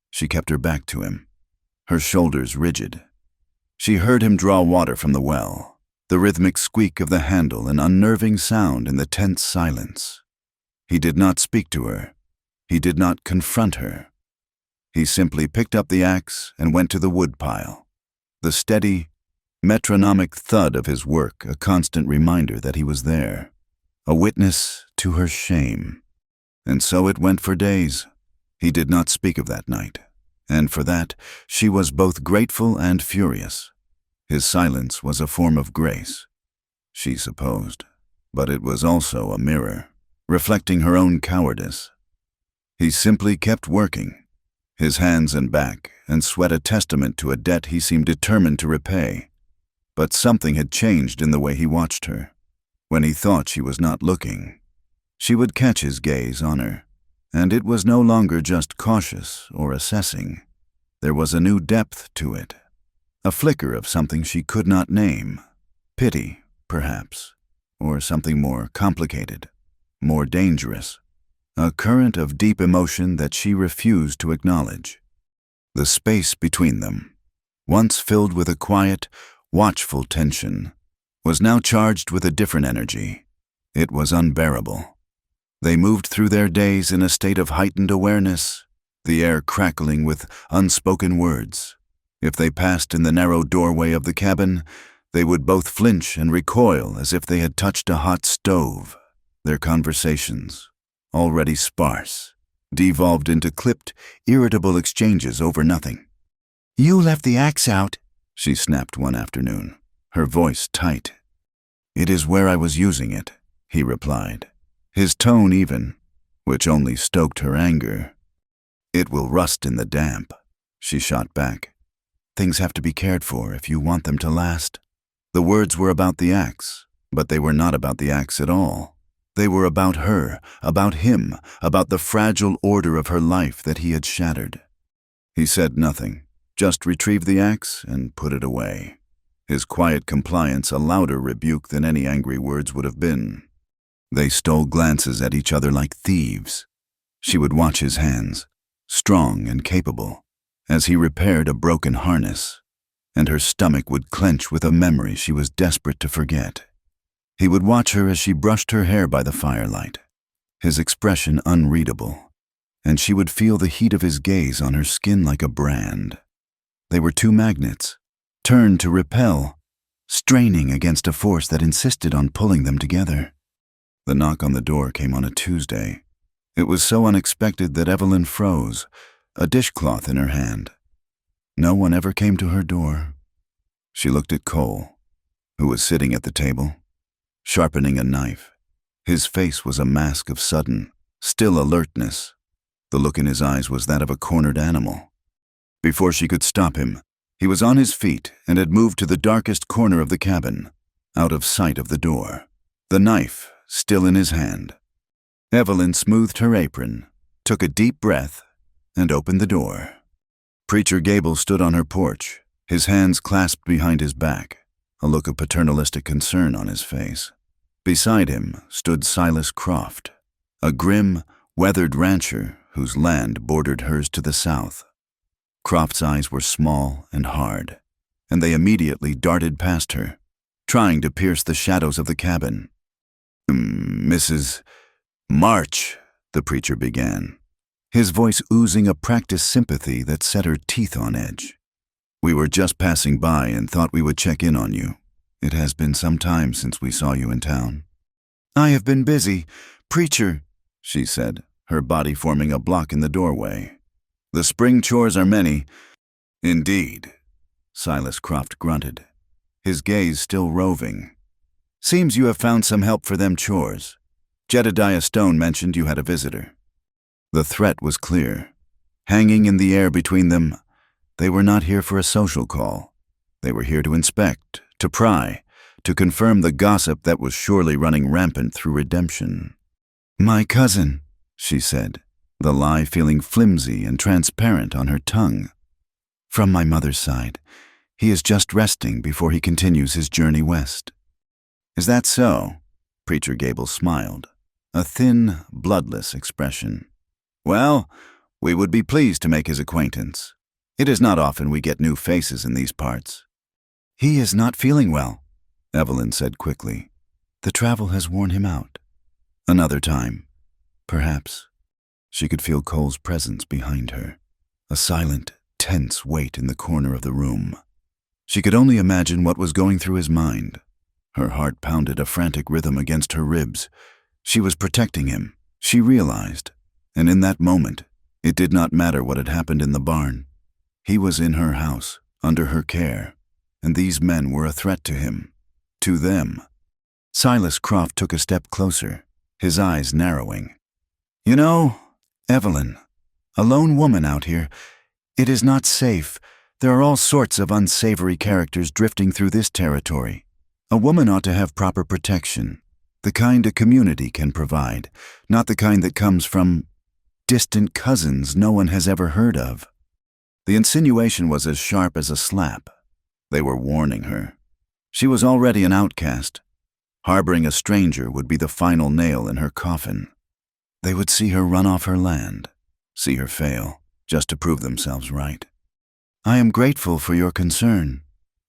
She kept her back to him, her shoulders rigid. She heard him draw water from the well, the rhythmic squeak of the handle an unnerving sound in the tense silence. He did not speak to her. He did not confront her. He simply picked up the axe and went to the woodpile, the steady, metronomic thud of his work a constant reminder that he was there, a witness to her shame. And so it went for days. He did not speak of that night, and for that she was both grateful and furious. His silence was a form of grace, she supposed, but it was also a mirror, reflecting her own cowardice. He simply kept working, his hands and back and sweat a testament to a debt he seemed determined to repay. But something had changed in the way he watched her. When he thought she was not looking, she would catch his gaze on her, and it was no longer just cautious or assessing. There was a new depth to it, a flicker of something she could not name. Pity, perhaps, or something more complicated, more dangerous. A current of deep emotion that she refused to acknowledge. The space between them, once filled with a quiet, watchful tension, was now charged with a different energy. It was unbearable. They moved through their days in a state of heightened awareness, the air crackling with unspoken words. If they passed in the narrow doorway of the cabin, they would both flinch and recoil as if they had touched a hot stove. Their conversations, already sparse, devolved into clipped, irritable exchanges over nothing. "You left the axe out," she snapped one afternoon, her voice tight. "It is where I was using it," he replied, his tone even, which only stoked her anger. "It will rust in the damp," she shot back. "Things have to be cared for if you want them to last." The words were about the axe, but they were not about the axe at all. They were about her, about him, about the fragile order of her life that he had shattered. He said nothing, just retrieved the axe and put it away. His quiet compliance a louder rebuke than any angry words would have been. They stole glances at each other like thieves. She would watch his hands, strong and capable, as he repaired a broken harness, and her stomach would clench with a memory she was desperate to forget. He would watch her as she brushed her hair by the firelight, his expression unreadable, and she would feel the heat of his gaze on her skin like a brand. They were two magnets, turned to repel, straining against a force that insisted on pulling them together. The knock on the door came on a Tuesday. It was so unexpected that Evelyn froze, a dishcloth in her hand. No one ever came to her door. She looked at Cole, who was sitting at the table, sharpening a knife. His face was a mask of sudden, still alertness. The look in his eyes was that of a cornered animal. Before she could stop him, he was on his feet and had moved to the darkest corner of the cabin, out of sight of the door, the knife still in his hand. Evelyn smoothed her apron, took a deep breath, and opened the door. Preacher Gable stood on her porch, his hands clasped behind his back, a look of paternalistic concern on his face. Beside him stood Silas Croft, a grim, weathered rancher whose land bordered hers to the south. Croft's eyes were small and hard, and they immediately darted past her, trying to pierce the shadows of the cabin. "Mrs. March," the preacher began, his voice oozing a practiced sympathy that set her teeth on edge. "We were just passing by and thought we would check in on you. It has been some time since we saw you in town." "I have been busy, preacher," she said, her body forming a block in the doorway. "The spring chores are many." "Indeed," Silas Croft grunted, his gaze still roving. "Seems you have found some help for them chores. Jedediah Stone mentioned you had a visitor." The threat was clear. Hanging in the air between them, they were not here for a social call. They were here to inspect, to pry, to confirm the gossip that was surely running rampant through Redemption. "My cousin," she said, the lie feeling flimsy and transparent on her tongue. "From my mother's side. He is just resting before he continues his journey west." "Is that so?" Preacher Gable smiled, a thin, bloodless expression. "Well, we would be pleased to make his acquaintance. It is not often we get new faces in these parts." "He is not feeling well," Evelyn said quickly. "The travel has worn him out." "Another time, perhaps." She could feel Cole's presence behind her, a silent, tense weight in the corner of the room. She could only imagine what was going through his mind. Her heart pounded a frantic rhythm against her ribs. She was protecting him, she realized, and in that moment, it did not matter what had happened in the barn. He was in her house, under her care, and these men were a threat to him, to them. Silas Croft took a step closer, his eyes narrowing. "You know, Evelyn, a lone woman out here, it is not safe. There are all sorts of unsavory characters drifting through this territory. A woman ought to have proper protection, the kind a community can provide, not the kind that comes from distant cousins no one has ever heard of." The insinuation was as sharp as a slap. They were warning her. She was already an outcast. Harboring a stranger would be the final nail in her coffin. They would see her run off her land, see her fail, just to prove themselves right. "I am grateful for your concern.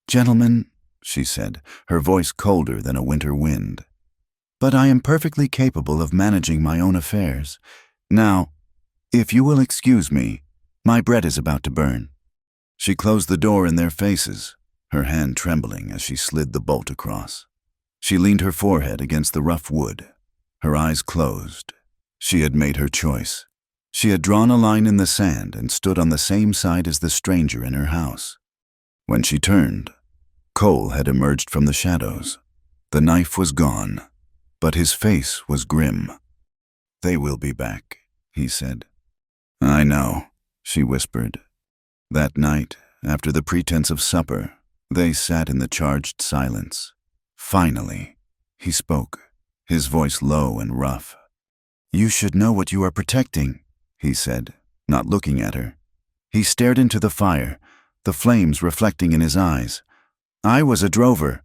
Gentlemen," she said, her voice colder than a winter wind. "But I am perfectly capable of managing my own affairs. Now, if you will excuse me, my bread is about to burn." She closed the door in their faces, her hand trembling as she slid the bolt across. She leaned her forehead against the rough wood, her eyes closed. She had made her choice. She had drawn a line in the sand and stood on the same side as the stranger in her house. When she turned, Cole had emerged from the shadows. The knife was gone, but his face was grim. "They will be back," he said. "I know," she whispered. That night, after the pretense of supper, they sat in the charged silence. Finally, he spoke, his voice low and rough. "You should know what you are protecting," he said, not looking at her. He stared into the fire, the flames reflecting in his eyes. "I was a drover,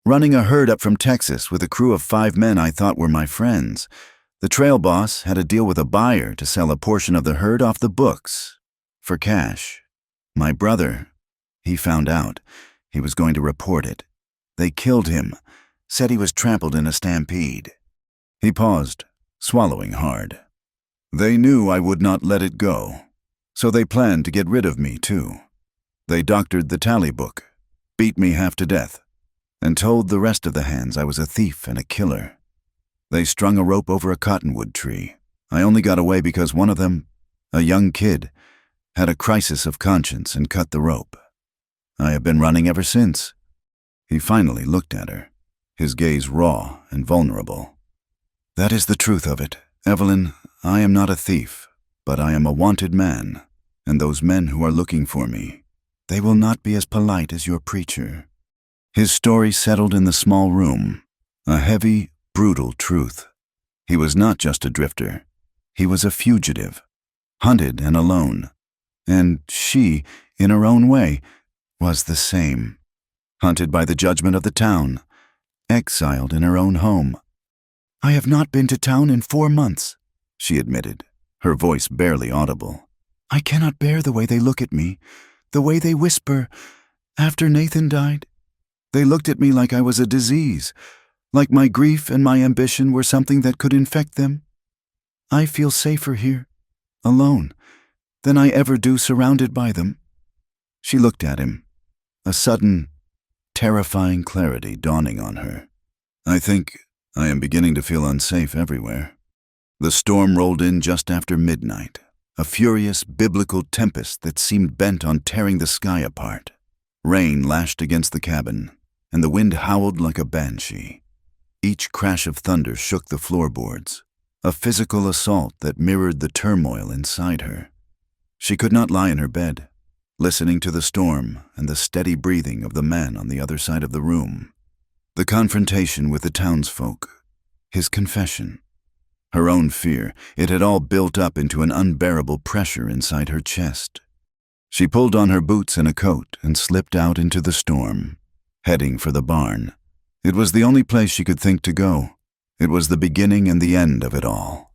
running a herd up from Texas with a crew of 5 men I thought were my friends. The trail boss had a deal with a buyer to sell a portion of the herd off the books, for cash. My brother, he found out. He was going to report it. They killed him, said he was trampled in a stampede." He paused, swallowing hard. "They knew I would not let it go, so they planned to get rid of me, too. They doctored the tally book, beat me half to death, and told the rest of the hands I was a thief and a killer. They strung a rope over a cottonwood tree. I only got away because one of them, a young kid, had a crisis of conscience and cut the rope. I have been running ever since." He finally looked at her, his gaze raw and vulnerable. "That is the truth of it, Evelyn. I am not a thief, but I am a wanted man, and those men who are looking for me, they will not be as polite as your preacher." His story settled in the small room, a heavy, brutal truth. He was not just a drifter. He was a fugitive, hunted and alone. And she, in her own way, was the same. Hunted by the judgment of the town, exiled in her own home. "I have not been to town in 4 months," she admitted, her voice barely audible. "I cannot bear the way they look at me, the way they whisper. After Nathan died, they looked at me like I was a disease, like my grief and my ambition were something that could infect them. I feel safer here, alone, than I ever do surrounded by them." She looked at him, a sudden, terrifying clarity dawning on her. "I think I am beginning to feel unsafe everywhere." The storm rolled in just after midnight, a furious biblical tempest that seemed bent on tearing the sky apart. Rain lashed against the cabin, and the wind howled like a banshee. Each crash of thunder shook the floorboards, a physical assault that mirrored the turmoil inside her. She could not lie in her bed, listening to the storm and the steady breathing of the man on the other side of the room. The confrontation with the townsfolk, his confession, her own fear, it had all built up into an unbearable pressure inside her chest. She pulled on her boots and a coat and slipped out into the storm, heading for the barn. It was the only place she could think to go. It was the beginning and the end of it all.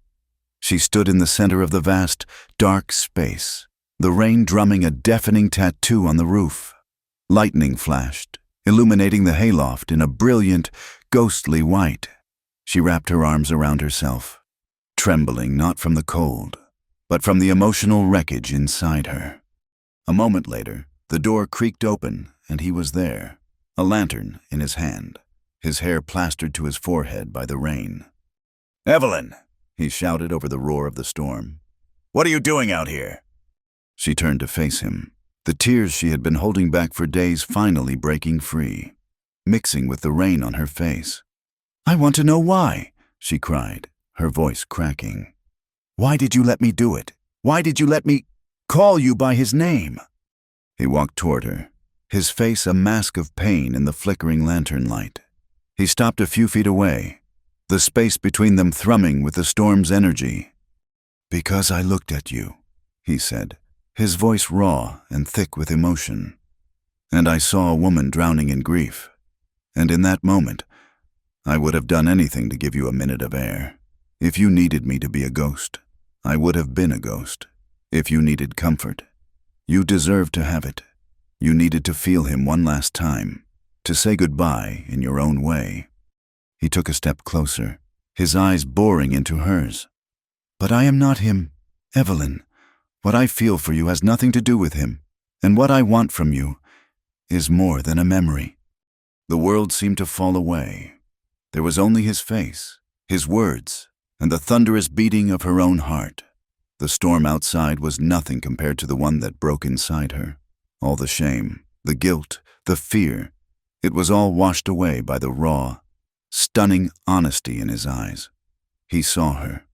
She stood in the center of the vast, dark space, the rain drumming a deafening tattoo on the roof. Lightning flashed, illuminating the hayloft in a brilliant, ghostly white. She wrapped her arms around herself, trembling not from the cold, but from the emotional wreckage inside her. A moment later, the door creaked open, and he was there, a lantern in his hand, his hair plastered to his forehead by the rain. "Evelyn!" he shouted over the roar of the storm. "What are you doing out here?" She turned to face him, the tears she had been holding back for days finally breaking free, mixing with the rain on her face. "I want to know why," she cried, her voice cracking. "Why did you let me do it? Why did you let me call you by his name?" He walked toward her, his face a mask of pain in the flickering lantern light. He stopped a few feet away, the space between them thrumming with the storm's energy. "Because I looked at you," he said, his voice raw and thick with emotion. "And I saw a woman drowning in grief. And in that moment, I would have done anything to give you a minute of air. If you needed me to be a ghost, I would have been a ghost. If you needed comfort, you deserved to have it. You needed to feel him one last time, to say goodbye in your own way." He took a step closer, his eyes boring into hers. "But I am not him, Evelyn. What I feel for you has nothing to do with him, and what I want from you is more than a memory." The world seemed to fall away. There was only his face, his words, and the thunderous beating of her own heart. The storm outside was nothing compared to the one that broke inside her. All the shame, the guilt, the fear, it was all washed away by the raw, stunning honesty in his eyes. He saw her,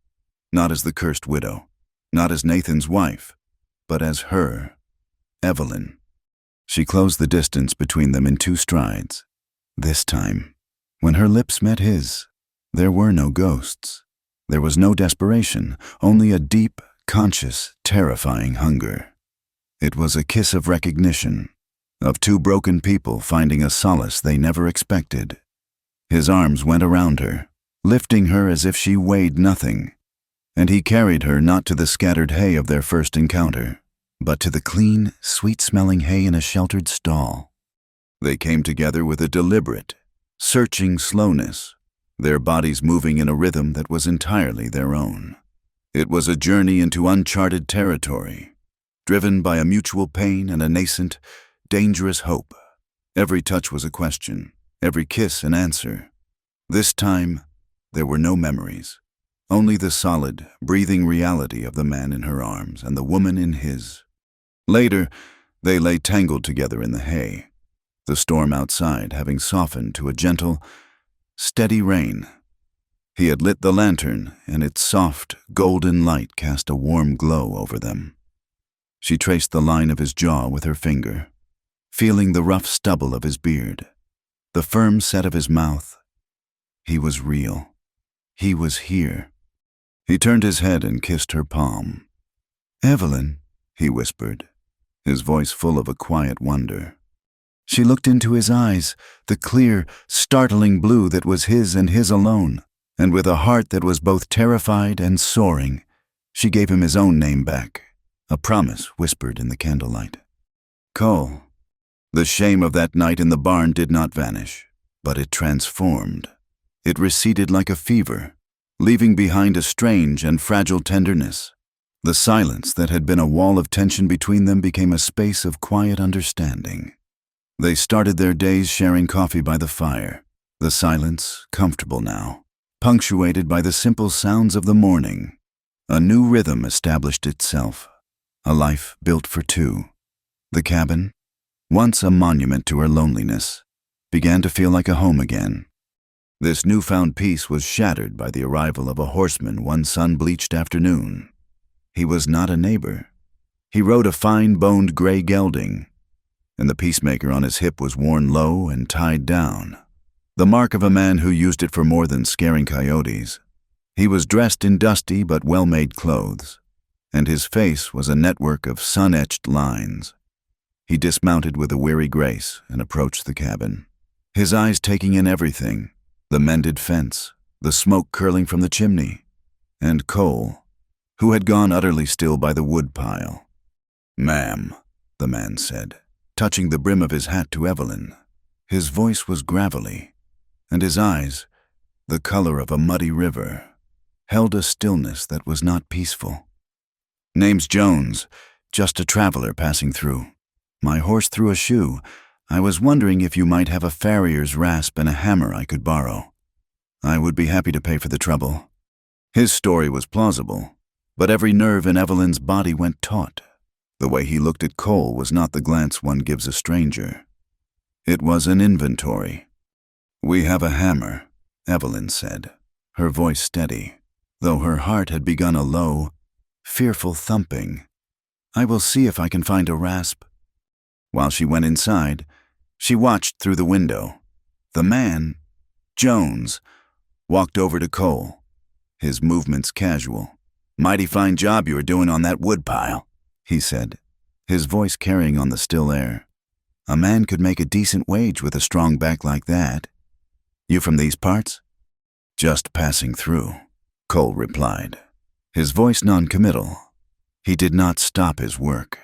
not as the cursed widow, not as Nathan's wife, but as her, Evelyn. She closed the distance between them in 2 strides. This time, when her lips met his, there were no ghosts. There was no desperation, only a deep, conscious, terrifying hunger. It was a kiss of recognition, of 2 broken people finding a solace they never expected. His arms went around her, lifting her as if she weighed nothing, and he carried her not to the scattered hay of their first encounter, but to the clean, sweet-smelling hay in a sheltered stall. They came together with a deliberate, searching slowness, their bodies moving in a rhythm that was entirely their own. It was a journey into uncharted territory, driven by a mutual pain and a nascent, dangerous hope. Every touch was a question, every kiss an answer. This time, there were no memories, only the solid, breathing reality of the man in her arms and the woman in his. Later, they lay tangled together in the hay, the storm outside having softened to a gentle, steady rain. He had lit the lantern, and its soft, golden light cast a warm glow over them. She traced the line of his jaw with her finger, feeling the rough stubble of his beard, the firm set of his mouth. He was real. He was here. He turned his head and kissed her palm. "Evelyn," he whispered, his voice full of a quiet wonder. She looked into his eyes, the clear, startling blue that was his and his alone, and with a heart that was both terrified and soaring, she gave him his own name back, a promise whispered in the candlelight. Cole. The shame of that night in the barn did not vanish, but it transformed. It receded like a fever, leaving behind a strange and fragile tenderness. The silence that had been a wall of tension between them became a space of quiet understanding. They started their days sharing coffee by the fire, the silence comfortable now, punctuated by the simple sounds of the morning. A new rhythm established itself, a life built for two. The cabin, once a monument to her loneliness, began to feel like a home again. This newfound peace was shattered by the arrival of a horseman one sun-bleached afternoon. He was not a neighbor. He rode a fine-boned gray gelding, and the peacemaker on his hip was worn low and tied down, the mark of a man who used it for more than scaring coyotes. He was dressed in dusty but well-made clothes, and his face was a network of sun-etched lines. He dismounted with a weary grace and approached the cabin, his eyes taking in everything, the mended fence, the smoke curling from the chimney, and Cole, who had gone utterly still by the wood pile. "Ma'am," the man said, touching the brim of his hat to Evelyn. His voice was gravelly, and his eyes, the color of a muddy river, held a stillness that was not peaceful. "Name's Jones, just a traveler passing through. My horse threw a shoe. I was wondering if you might have a farrier's rasp and a hammer I could borrow. I would be happy to pay for the trouble." His story was plausible, but every nerve in Evelyn's body went taut. The way he looked at Cole was not the glance one gives a stranger. It was an inventory. "We have a hammer," Evelyn said, her voice steady, though her heart had begun a low, fearful thumping. "I will see if I can find a rasp." While she went inside, she watched through the window. The man, Jones, walked over to Cole, his movements casual. "Mighty fine job you were doing on that wood pile," he said, his voice carrying on the still air. "A man could make a decent wage with a strong back like that. You from these parts?" "Just passing through," Cole replied, his voice non-committal. He did not stop his work.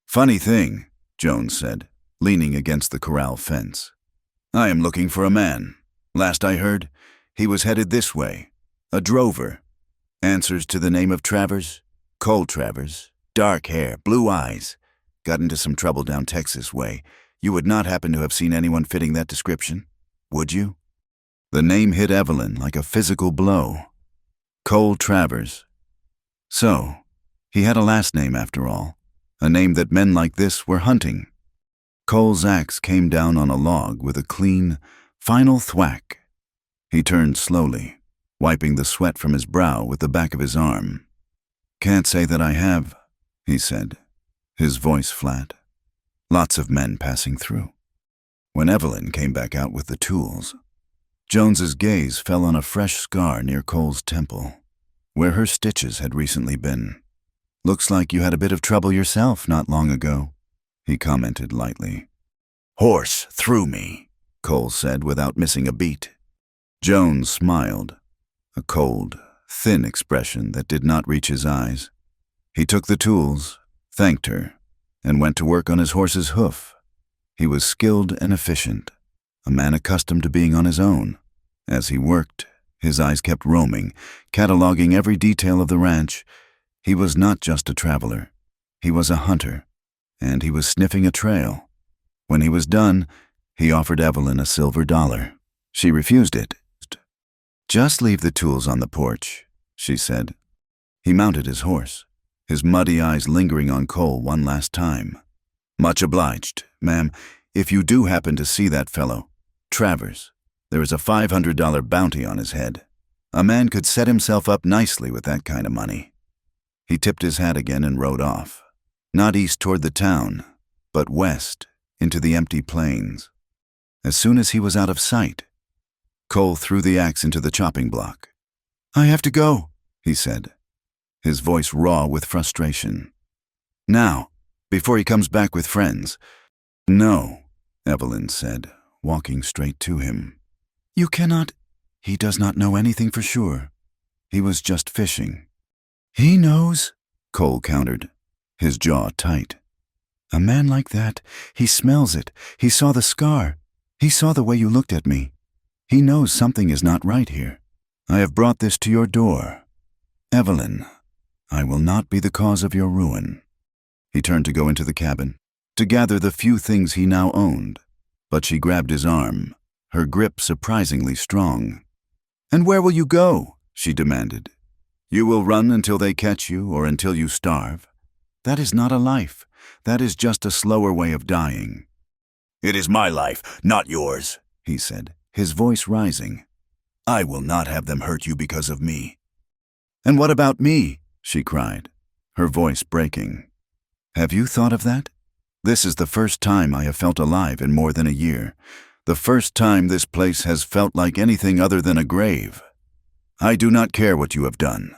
"Funny thing," Jones said, leaning against the corral fence. "I am looking for a man. Last I heard, he was headed this way. A drover. Answers to the name of Travers. Cole Travers. Dark hair, blue eyes. Got into some trouble down Texas way. You would not happen to have seen anyone fitting that description, would you?" The name hit Evelyn like a physical blow. Cole Travers. So, he had a last name after all, a name that men like this were hunting. Cole's axe came down on a log with a clean, final thwack. He turned slowly, wiping the sweat from his brow with the back of his arm. "Can't say that I have," he said, his voice flat. "Lots of men passing through." When Evelyn came back out with the tools, Jones's gaze fell on a fresh scar near Cole's temple, where her stitches had recently been. "Looks like you had a bit of trouble yourself not long ago," he commented lightly. "Horse threw me," Cole said without missing a beat. Jones smiled, a cold, thin expression that did not reach his eyes. He took the tools, thanked her, and went to work on his horse's hoof. He was skilled and efficient, a man accustomed to being on his own. As he worked, his eyes kept roaming, cataloging every detail of the ranch. He was not just a traveler. He was a hunter, and he was sniffing a trail. When he was done, He offered Evelyn a silver dollar. She refused it. "Just leave the tools on the porch," she said. He mounted his horse, his muddy eyes lingering on Cole one last time. "Much obliged, ma'am. If you do happen to see that fellow, Travers, there is a $500 bounty on his head. A man could set himself up nicely with that kind of money." He tipped his hat again and rode off, not east toward the town, but west into the empty plains. As soon as he was out of sight, Cole threw the axe into the chopping block. "I have to go," he said, his voice raw with frustration. "Now, before he comes back with friends." "No," Evelyn said, walking straight to him. "You cannot—" "He does not know anything for sure. He was just fishing." "He knows," Cole countered, his jaw tight. "A man like that, he smells it. He saw the scar. He saw the way you looked at me. He knows something is not right here. I have brought this to your door. Evelyn, I will not be the cause of your ruin." He turned to go into the cabin, to gather the few things he now owned, but she grabbed his arm, her grip surprisingly strong. "And where will you go?" she demanded. "You will run until they catch you or until you starve. That is not a life. That is just a slower way of dying." "It is my life, not yours," he said, his voice rising. "I will not have them hurt you because of me." "And what about me?" she cried, her voice breaking. "Have you thought of that? This is the first time I have felt alive in more than a year. The first time this place has felt like anything other than a grave. I do not care what you have done.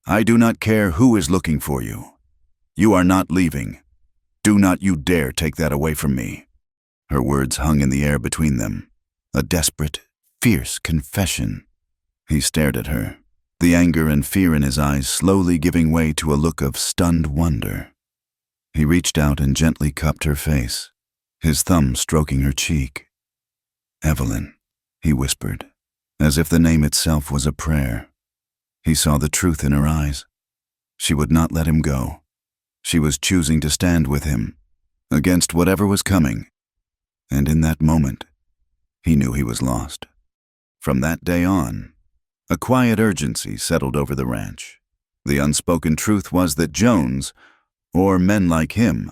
I do not care who is looking for you. You are not leaving. Do not you dare take that away from me." Her words hung in the air between them, a desperate, fierce confession. He stared at her, the anger and fear in his eyes slowly giving way to a look of stunned wonder. He reached out and gently cupped her face, his thumb stroking her cheek. "Evelyn," he whispered, as if the name itself was a prayer. He saw the truth in her eyes. She would not let him go. She was choosing to stand with him, against whatever was coming. And in that moment, he knew he was lost. From that day on, a quiet urgency settled over the ranch. The unspoken truth was that Jones, or men like him,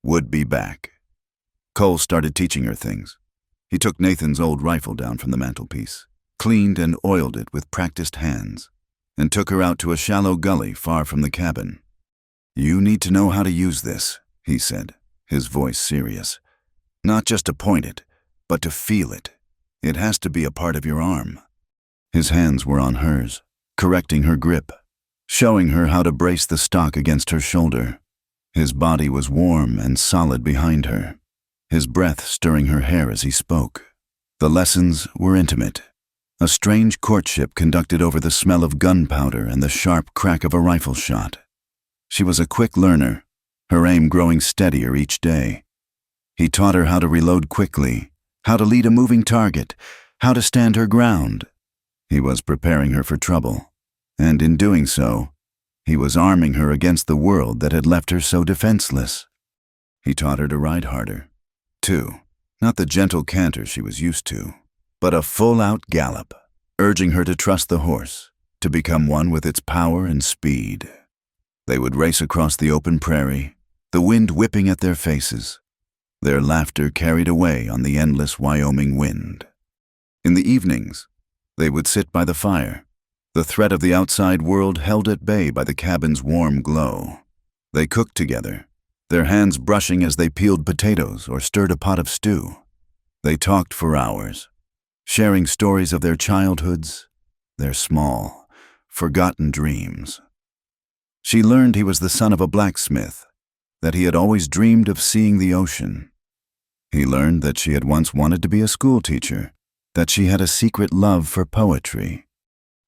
would be back. Cole started teaching her things. He took Nathan's old rifle down from the mantelpiece, cleaned and oiled it with practiced hands, and took her out to a shallow gully far from the cabin. "You need to know how to use this," he said, his voice serious. "Not just to point it, but to feel it. It has to be a part of your arm." His hands were on hers, correcting her grip, showing her how to brace the stock against her shoulder. His body was warm and solid behind her, his breath stirring her hair as he spoke. The lessons were intimate, a strange courtship conducted over the smell of gunpowder and the sharp crack of a rifle shot. She was a quick learner, her aim growing steadier each day. He taught her how to reload quickly, how to lead a moving target, how to stand her ground. He was preparing her for trouble, and in doing so, he was arming her against the world that had left her so defenseless. He taught her to ride harder, too, not the gentle canter she was used to, but a full-out gallop, urging her to trust the horse, to become one with its power and speed. They would race across the open prairie, the wind whipping at their faces, their laughter carried away on the endless Wyoming wind. In the evenings, they would sit by the fire, the threat of the outside world held at bay by the cabin's warm glow. They cooked together, their hands brushing as they peeled potatoes or stirred a pot of stew. They talked for hours, sharing stories of their childhoods, their small, forgotten dreams. She learned he was the son of a blacksmith, that he had always dreamed of seeing the ocean. He learned that she had once wanted to be a schoolteacher, that she had a secret love for poetry.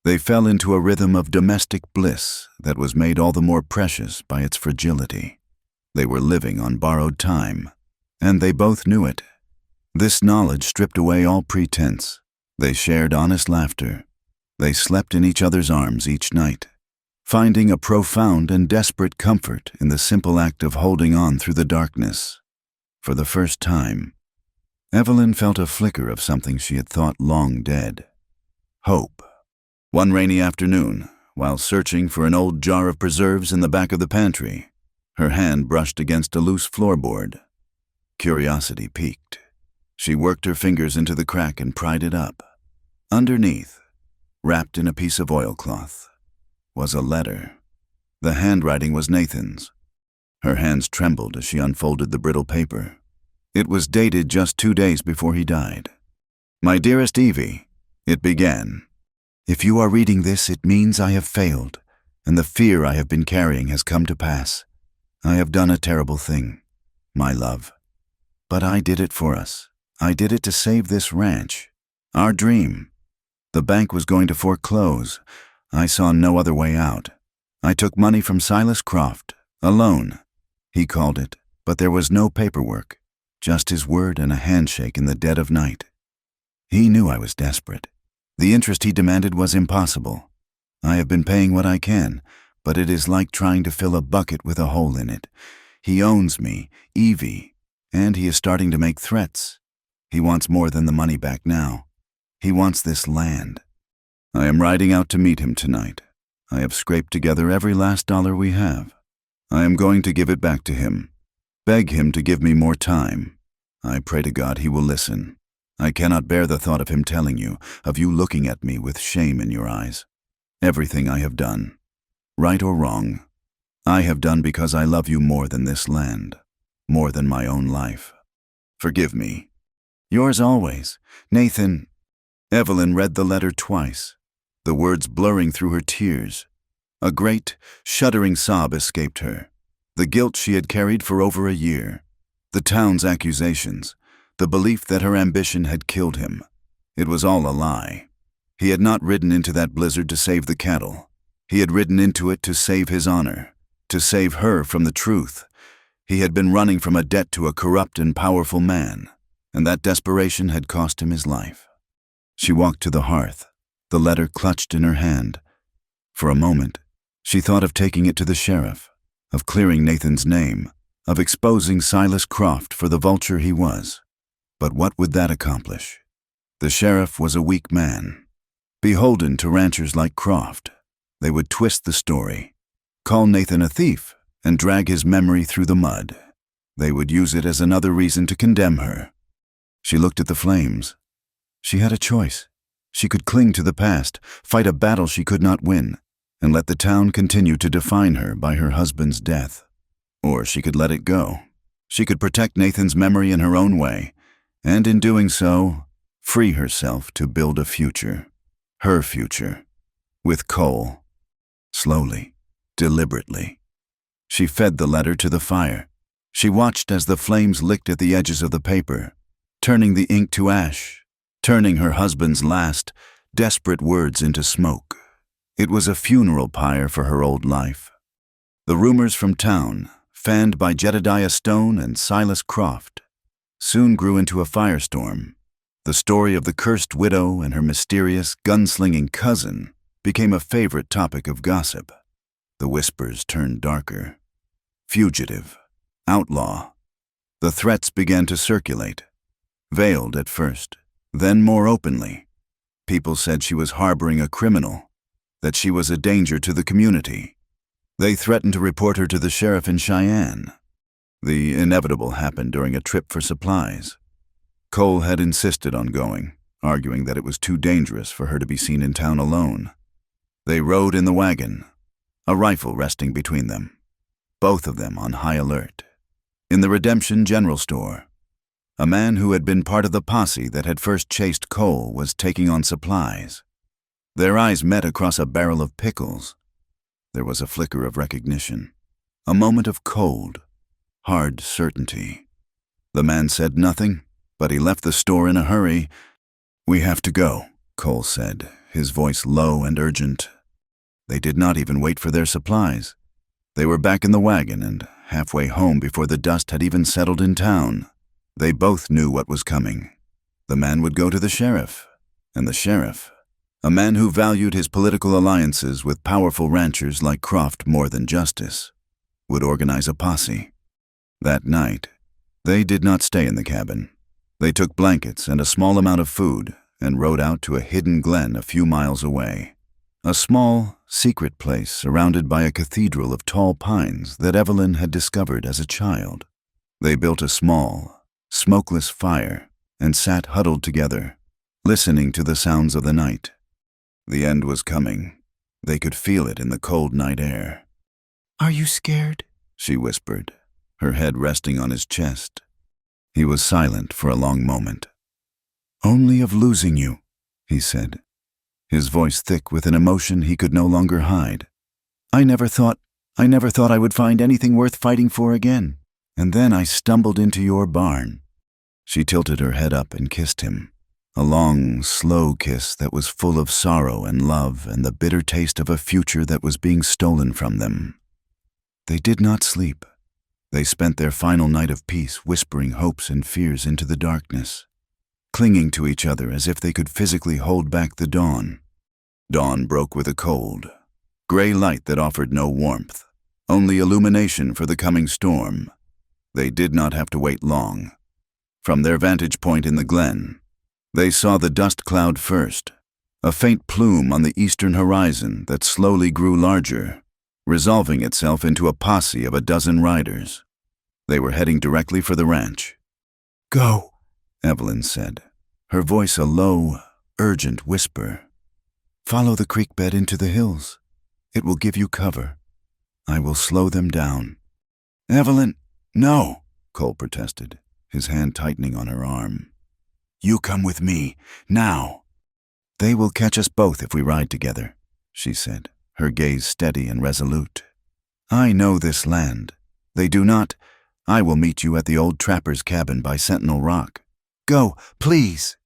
They fell into a rhythm of domestic bliss that was made all the more precious by its fragility. They were living on borrowed time, and they both knew it. This knowledge stripped away all pretense. They shared honest laughter. They slept in each other's arms each night, finding a profound and desperate comfort in the simple act of holding on through the darkness. For the first time, Evelyn felt a flicker of something she had thought long dead. Hope. One rainy afternoon, while searching for an old jar of preserves in the back of the pantry, her hand brushed against a loose floorboard. Curiosity piqued. She worked her fingers into the crack and pried it up. Underneath, wrapped in a piece of oilcloth, was a letter. The handwriting was Nathan's. Her hands trembled as she unfolded the brittle paper. It was dated just 2 days before he died. "My dearest Evie," it began. "If you are reading this, it means I have failed, and the fear I have been carrying has come to pass. I have done a terrible thing, my love. But I did it for us. I did it to save this ranch. Our dream. The bank was going to foreclose. I saw no other way out. I took money from Silas Croft, a loan, he called it, but there was no paperwork, just his word and a handshake in the dead of night. He knew I was desperate. The interest he demanded was impossible. I have been paying what I can, but it is like trying to fill a bucket with a hole in it. He owns me, Evie, and he is starting to make threats. He wants more than the money back now. He wants this land. I am riding out to meet him tonight. I have scraped together every last dollar we have. I am going to give it back to him. Beg him to give me more time. I pray to God he will listen. I cannot bear the thought of him telling you, of you looking at me with shame in your eyes. Everything I have done, right or wrong, I have done because I love you more than this land, more than my own life. Forgive me. Yours always, Nathan." Evelyn read the letter twice, the words blurring through her tears. A great, shuddering sob escaped her. The guilt she had carried for over a year, the town's accusations, the belief that her ambition had killed him. It was all a lie. He had not ridden into that blizzard to save the cattle. He had ridden into it to save his honor, to save her from the truth. He had been running from a debt to a corrupt and powerful man, and that desperation had cost him his life. She walked to the hearth, the letter clutched in her hand. For a moment, she thought of taking it to the sheriff, of clearing Nathan's name, of exposing Silas Croft for the vulture he was. But what would that accomplish? The sheriff was a weak man, beholden to ranchers like Croft. They would twist the story, call Nathan a thief, and drag his memory through the mud. They would use it as another reason to condemn her. She looked at the flames. She had a choice. She could cling to the past, fight a battle she could not win, and let the town continue to define her by her husband's death. Or she could let it go. She could protect Nathan's memory in her own way, and in doing so, free herself to build a future. Her future. With Cole. Slowly, deliberately. She fed the letter to the fire. She watched as the flames licked at the edges of the paper, turning the ink to ash, turning her husband's last, desperate words into smoke. It was a funeral pyre for her old life. The rumors from town, fanned by Jedediah Stone and Silas Croft, soon grew into a firestorm. The story of the cursed widow and her mysterious, gunslinging cousin became a favorite topic of gossip. The whispers turned darker. Fugitive, outlaw. The threats began to circulate, veiled at first, then more openly. People said she was harboring a criminal, that she was a danger to the community. They threatened to report her to the sheriff in Cheyenne. The inevitable happened during a trip for supplies. Cole had insisted on going, arguing that it was too dangerous for her to be seen in town alone. They rode in the wagon, a rifle resting between them, both of them on high alert. In the Redemption General Store, a man who had been part of the posse that had first chased Cole was taking on supplies. Their eyes met across a barrel of pickles. There was a flicker of recognition, a moment of cold, hard certainty. The man said nothing, but he left the store in a hurry. "We have to go," Cole said, his voice low and urgent. They did not even wait for their supplies. They were back in the wagon and halfway home before the dust had even settled in town. They both knew what was coming. The man would go to the sheriff, and the sheriff, a man who valued his political alliances with powerful ranchers like Croft more than justice, would organize a posse. That night, they did not stay in the cabin. They took blankets and a small amount of food and rode out to a hidden glen a few miles away. A small, secret place surrounded by a cathedral of tall pines that Evelyn had discovered as a child. They built a small, smokeless fire and sat huddled together, listening to the sounds of the night. The end was coming. They could feel it in the cold night air. "Are you scared?" she whispered, her head resting on his chest. He was silent for a long moment. "Only of losing you," he said, his voice thick with an emotion he could no longer hide. I never thought I would find anything worth fighting for again. And then I stumbled into your barn." She tilted her head up and kissed him, a long, slow kiss that was full of sorrow and love and the bitter taste of a future that was being stolen from them. They did not sleep. They spent their final night of peace whispering hopes and fears into the darkness, clinging to each other as if they could physically hold back the dawn. Dawn broke with a cold, gray light that offered no warmth, only illumination for the coming storm. They did not have to wait long. From their vantage point in the glen, they saw the dust cloud first, a faint plume on the eastern horizon that slowly grew larger, resolving itself into a posse of a dozen riders. They were heading directly for the ranch. "Go," Evelyn said, her voice a low, urgent whisper. "Follow the creek bed into the hills. It will give you cover. I will slow them down." "Evelyn, no," Cole protested, his hand tightening on her arm. "You come with me, now." "They will catch us both if we ride together," she said, her gaze steady and resolute. "I know this land. They do not. I will meet you at the old trapper's cabin by Sentinel Rock. Go, please."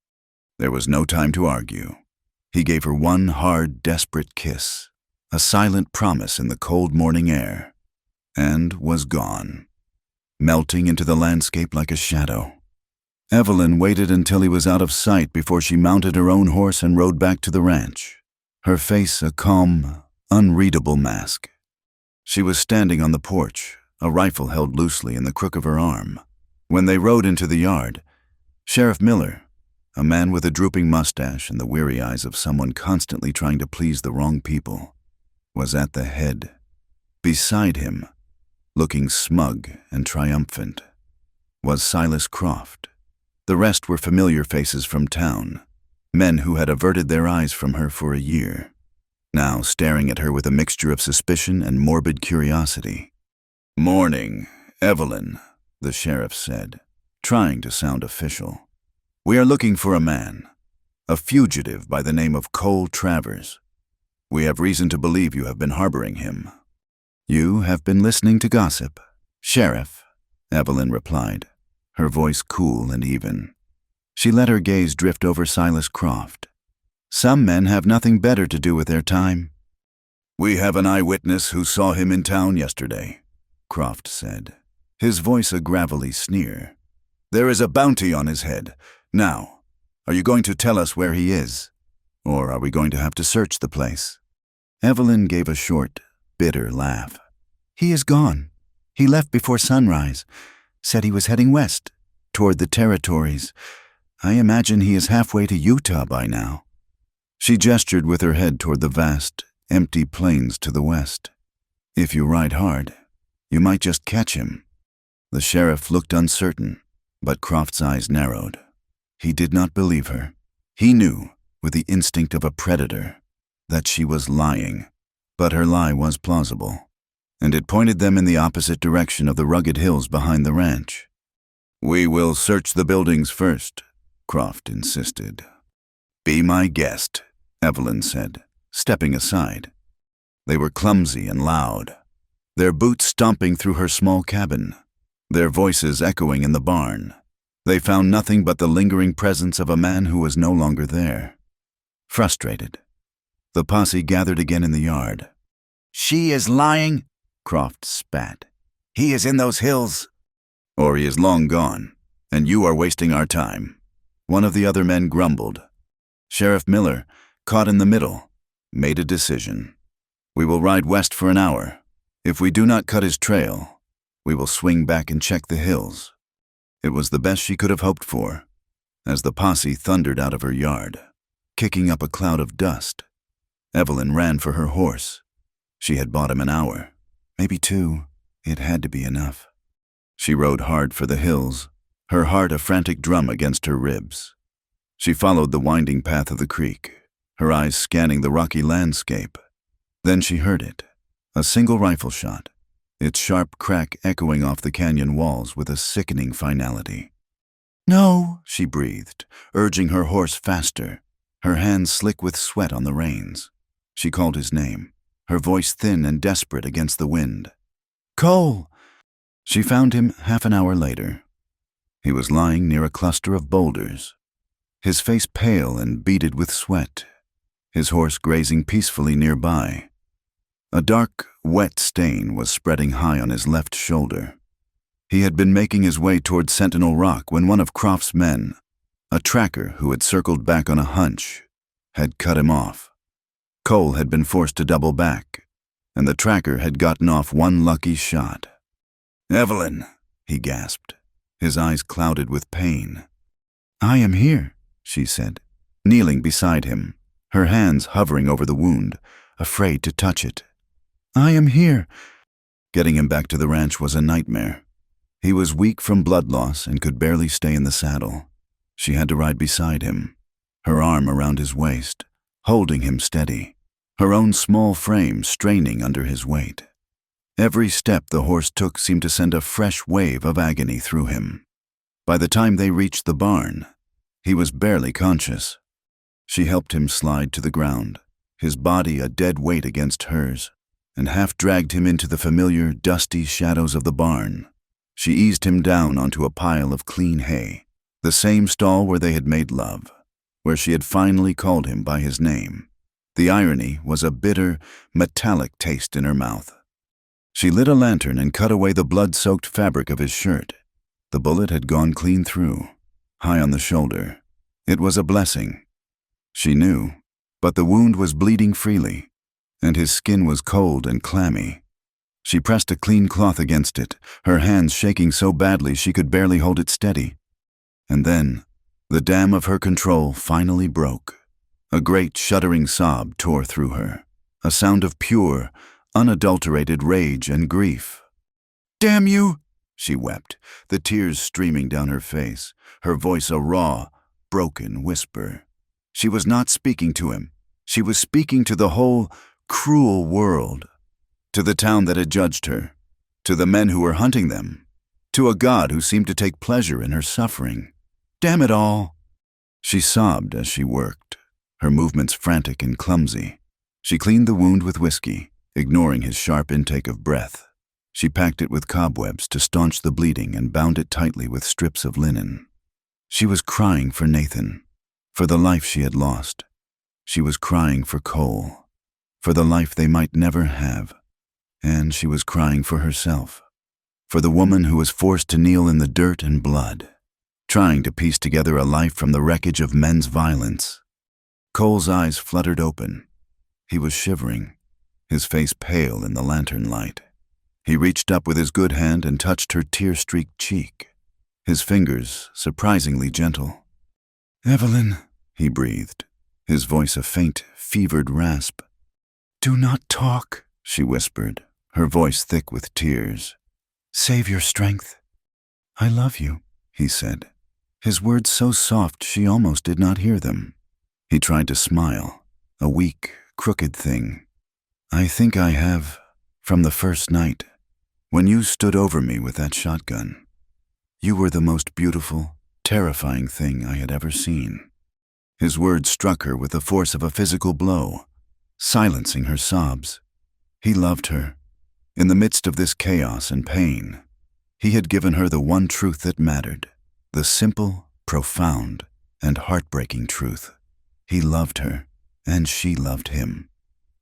There was no time to argue. He gave her one hard, desperate kiss, a silent promise in the cold morning air, and was gone, melting into the landscape like a shadow. Evelyn waited until he was out of sight before she mounted her own horse and rode back to the ranch, her face a calm, unreadable mask. She was standing on the porch, a rifle held loosely in the crook of her arm. When they rode into the yard, Sheriff Miller, a man with a drooping mustache and the weary eyes of someone constantly trying to please the wrong people, was at the head. Beside him, looking smug and triumphant, was Silas Croft. The rest were familiar faces from town, men who had averted their eyes from her for a year, now staring at her with a mixture of suspicion and morbid curiosity. "Morning, Evelyn," the sheriff said, trying to sound official. "We are looking for a man, a fugitive by the name of Cole Travers. We have reason to believe you have been harboring him." "You have been listening to gossip, Sheriff," Evelyn replied, her voice cool and even. She let her gaze drift over Silas Croft. "Some men have nothing better to do with their time." "We have an eyewitness who saw him in town yesterday," Croft said, his voice a gravelly sneer. "There is a bounty on his head. Now, are you going to tell us where he is? Or are we going to have to search the place?" Evelyn gave a short, bitter laugh. "He is gone. He left before sunrise. Said he was heading west, toward the territories. I imagine he is halfway to Utah by now." She gestured with her head toward the vast, empty plains to the west. "If you ride hard, you might just catch him." The sheriff looked uncertain, but Croft's eyes narrowed. He did not believe her. He knew, with the instinct of a predator, that she was lying, but her lie was plausible, and it pointed them in the opposite direction of the rugged hills behind the ranch. "We will search the buildings first," Croft insisted. "Be my guest," Evelyn said, stepping aside. They were clumsy and loud, their boots stomping through her small cabin, their voices echoing in the barn. They found nothing but the lingering presence of a man who was no longer there. Frustrated, the posse gathered again in the yard. "She is lying," Croft spat. "He is in those hills." "Or he is long gone, and you are wasting our time," one of the other men grumbled. Sheriff Miller, caught in the middle, made a decision. "We will ride west for an hour. If we do not cut his trail, we will swing back and check the hills." It was the best she could have hoped for, as the posse thundered out of her yard, kicking up a cloud of dust. Evelyn ran for her horse. She had bought him an hour, maybe 2. It had to be enough. She rode hard for the hills, her heart a frantic drum against her ribs. She followed the winding path of the creek, her eyes scanning the rocky landscape. Then she heard it, a single rifle shot, its sharp crack echoing off the canyon walls with a sickening finality. "No," she breathed, urging her horse faster, her hands slick with sweat on the reins. She called his name, her voice thin and desperate against the wind. "Cole!" She found him half an hour later. He was lying near a cluster of boulders, his face pale and beaded with sweat, his horse grazing peacefully nearby. A dark, wet stain was spreading high on his left shoulder. He had been making his way toward Sentinel Rock when one of Croft's men, a tracker who had circled back on a hunch, had cut him off. Cole had been forced to double back, and the tracker had gotten off one lucky shot. "Evelyn," he gasped, his eyes clouded with pain. "I am here," she said, kneeling beside him, her hands hovering over the wound, afraid to touch it. "I am here." Getting him back to the ranch was a nightmare. He was weak from blood loss and could barely stay in the saddle. She had to ride beside him, her arm around his waist, holding him steady, her own small frame straining under his weight. Every step the horse took seemed to send a fresh wave of agony through him. By the time they reached the barn, he was barely conscious. She helped him slide to the ground, his body a dead weight against hers, and half dragged him into the familiar, dusty shadows of the barn. She eased him down onto a pile of clean hay, the same stall where they had made love, where she had finally called him by his name. The irony was a bitter, metallic taste in her mouth. She lit a lantern and cut away the blood-soaked fabric of his shirt. The bullet had gone clean through, high on the shoulder. It was a blessing. She knew, but the wound was bleeding freely, and his skin was cold and clammy. She pressed a clean cloth against it, her hands shaking so badly she could barely hold it steady. And then, the dam of her control finally broke. A great shuddering sob tore through her, a sound of pure, unadulterated rage and grief. "Damn you!" she wept, the tears streaming down her face, her voice a raw, broken whisper. She was not speaking to him. She was speaking to the whole cruel world, to the town that had judged her, to the men who were hunting them, to a God who seemed to take pleasure in her suffering. Damn it all! She sobbed as she worked, her movements frantic and clumsy. She cleaned the wound with whiskey, ignoring his sharp intake of breath. She packed it with cobwebs to staunch the bleeding and bound it tightly with strips of linen. She was crying for Nathan, for the life she had lost. She was crying for Cole, for the life they might never have. And she was crying for herself, for the woman who was forced to kneel in the dirt and blood, trying to piece together a life from the wreckage of men's violence. Cole's eyes fluttered open. He was shivering, his face pale in the lantern light. He reached up with his good hand and touched her tear-streaked cheek, his fingers surprisingly gentle. "Evelyn," he breathed, his voice a faint, fevered rasp. "Do not talk," she whispered, her voice thick with tears. "Save your strength." "I love you," he said, his words so soft she almost did not hear them. He tried to smile, a weak, crooked thing. "I think I have, from the first night, when you stood over me with that shotgun. You were the most beautiful, terrifying thing I had ever seen." His words struck her with the force of a physical blow, silencing her sobs. He loved her. In the midst of this chaos and pain, he had given her the one truth that mattered, the simple, profound, and heartbreaking truth. He loved her, and she loved him.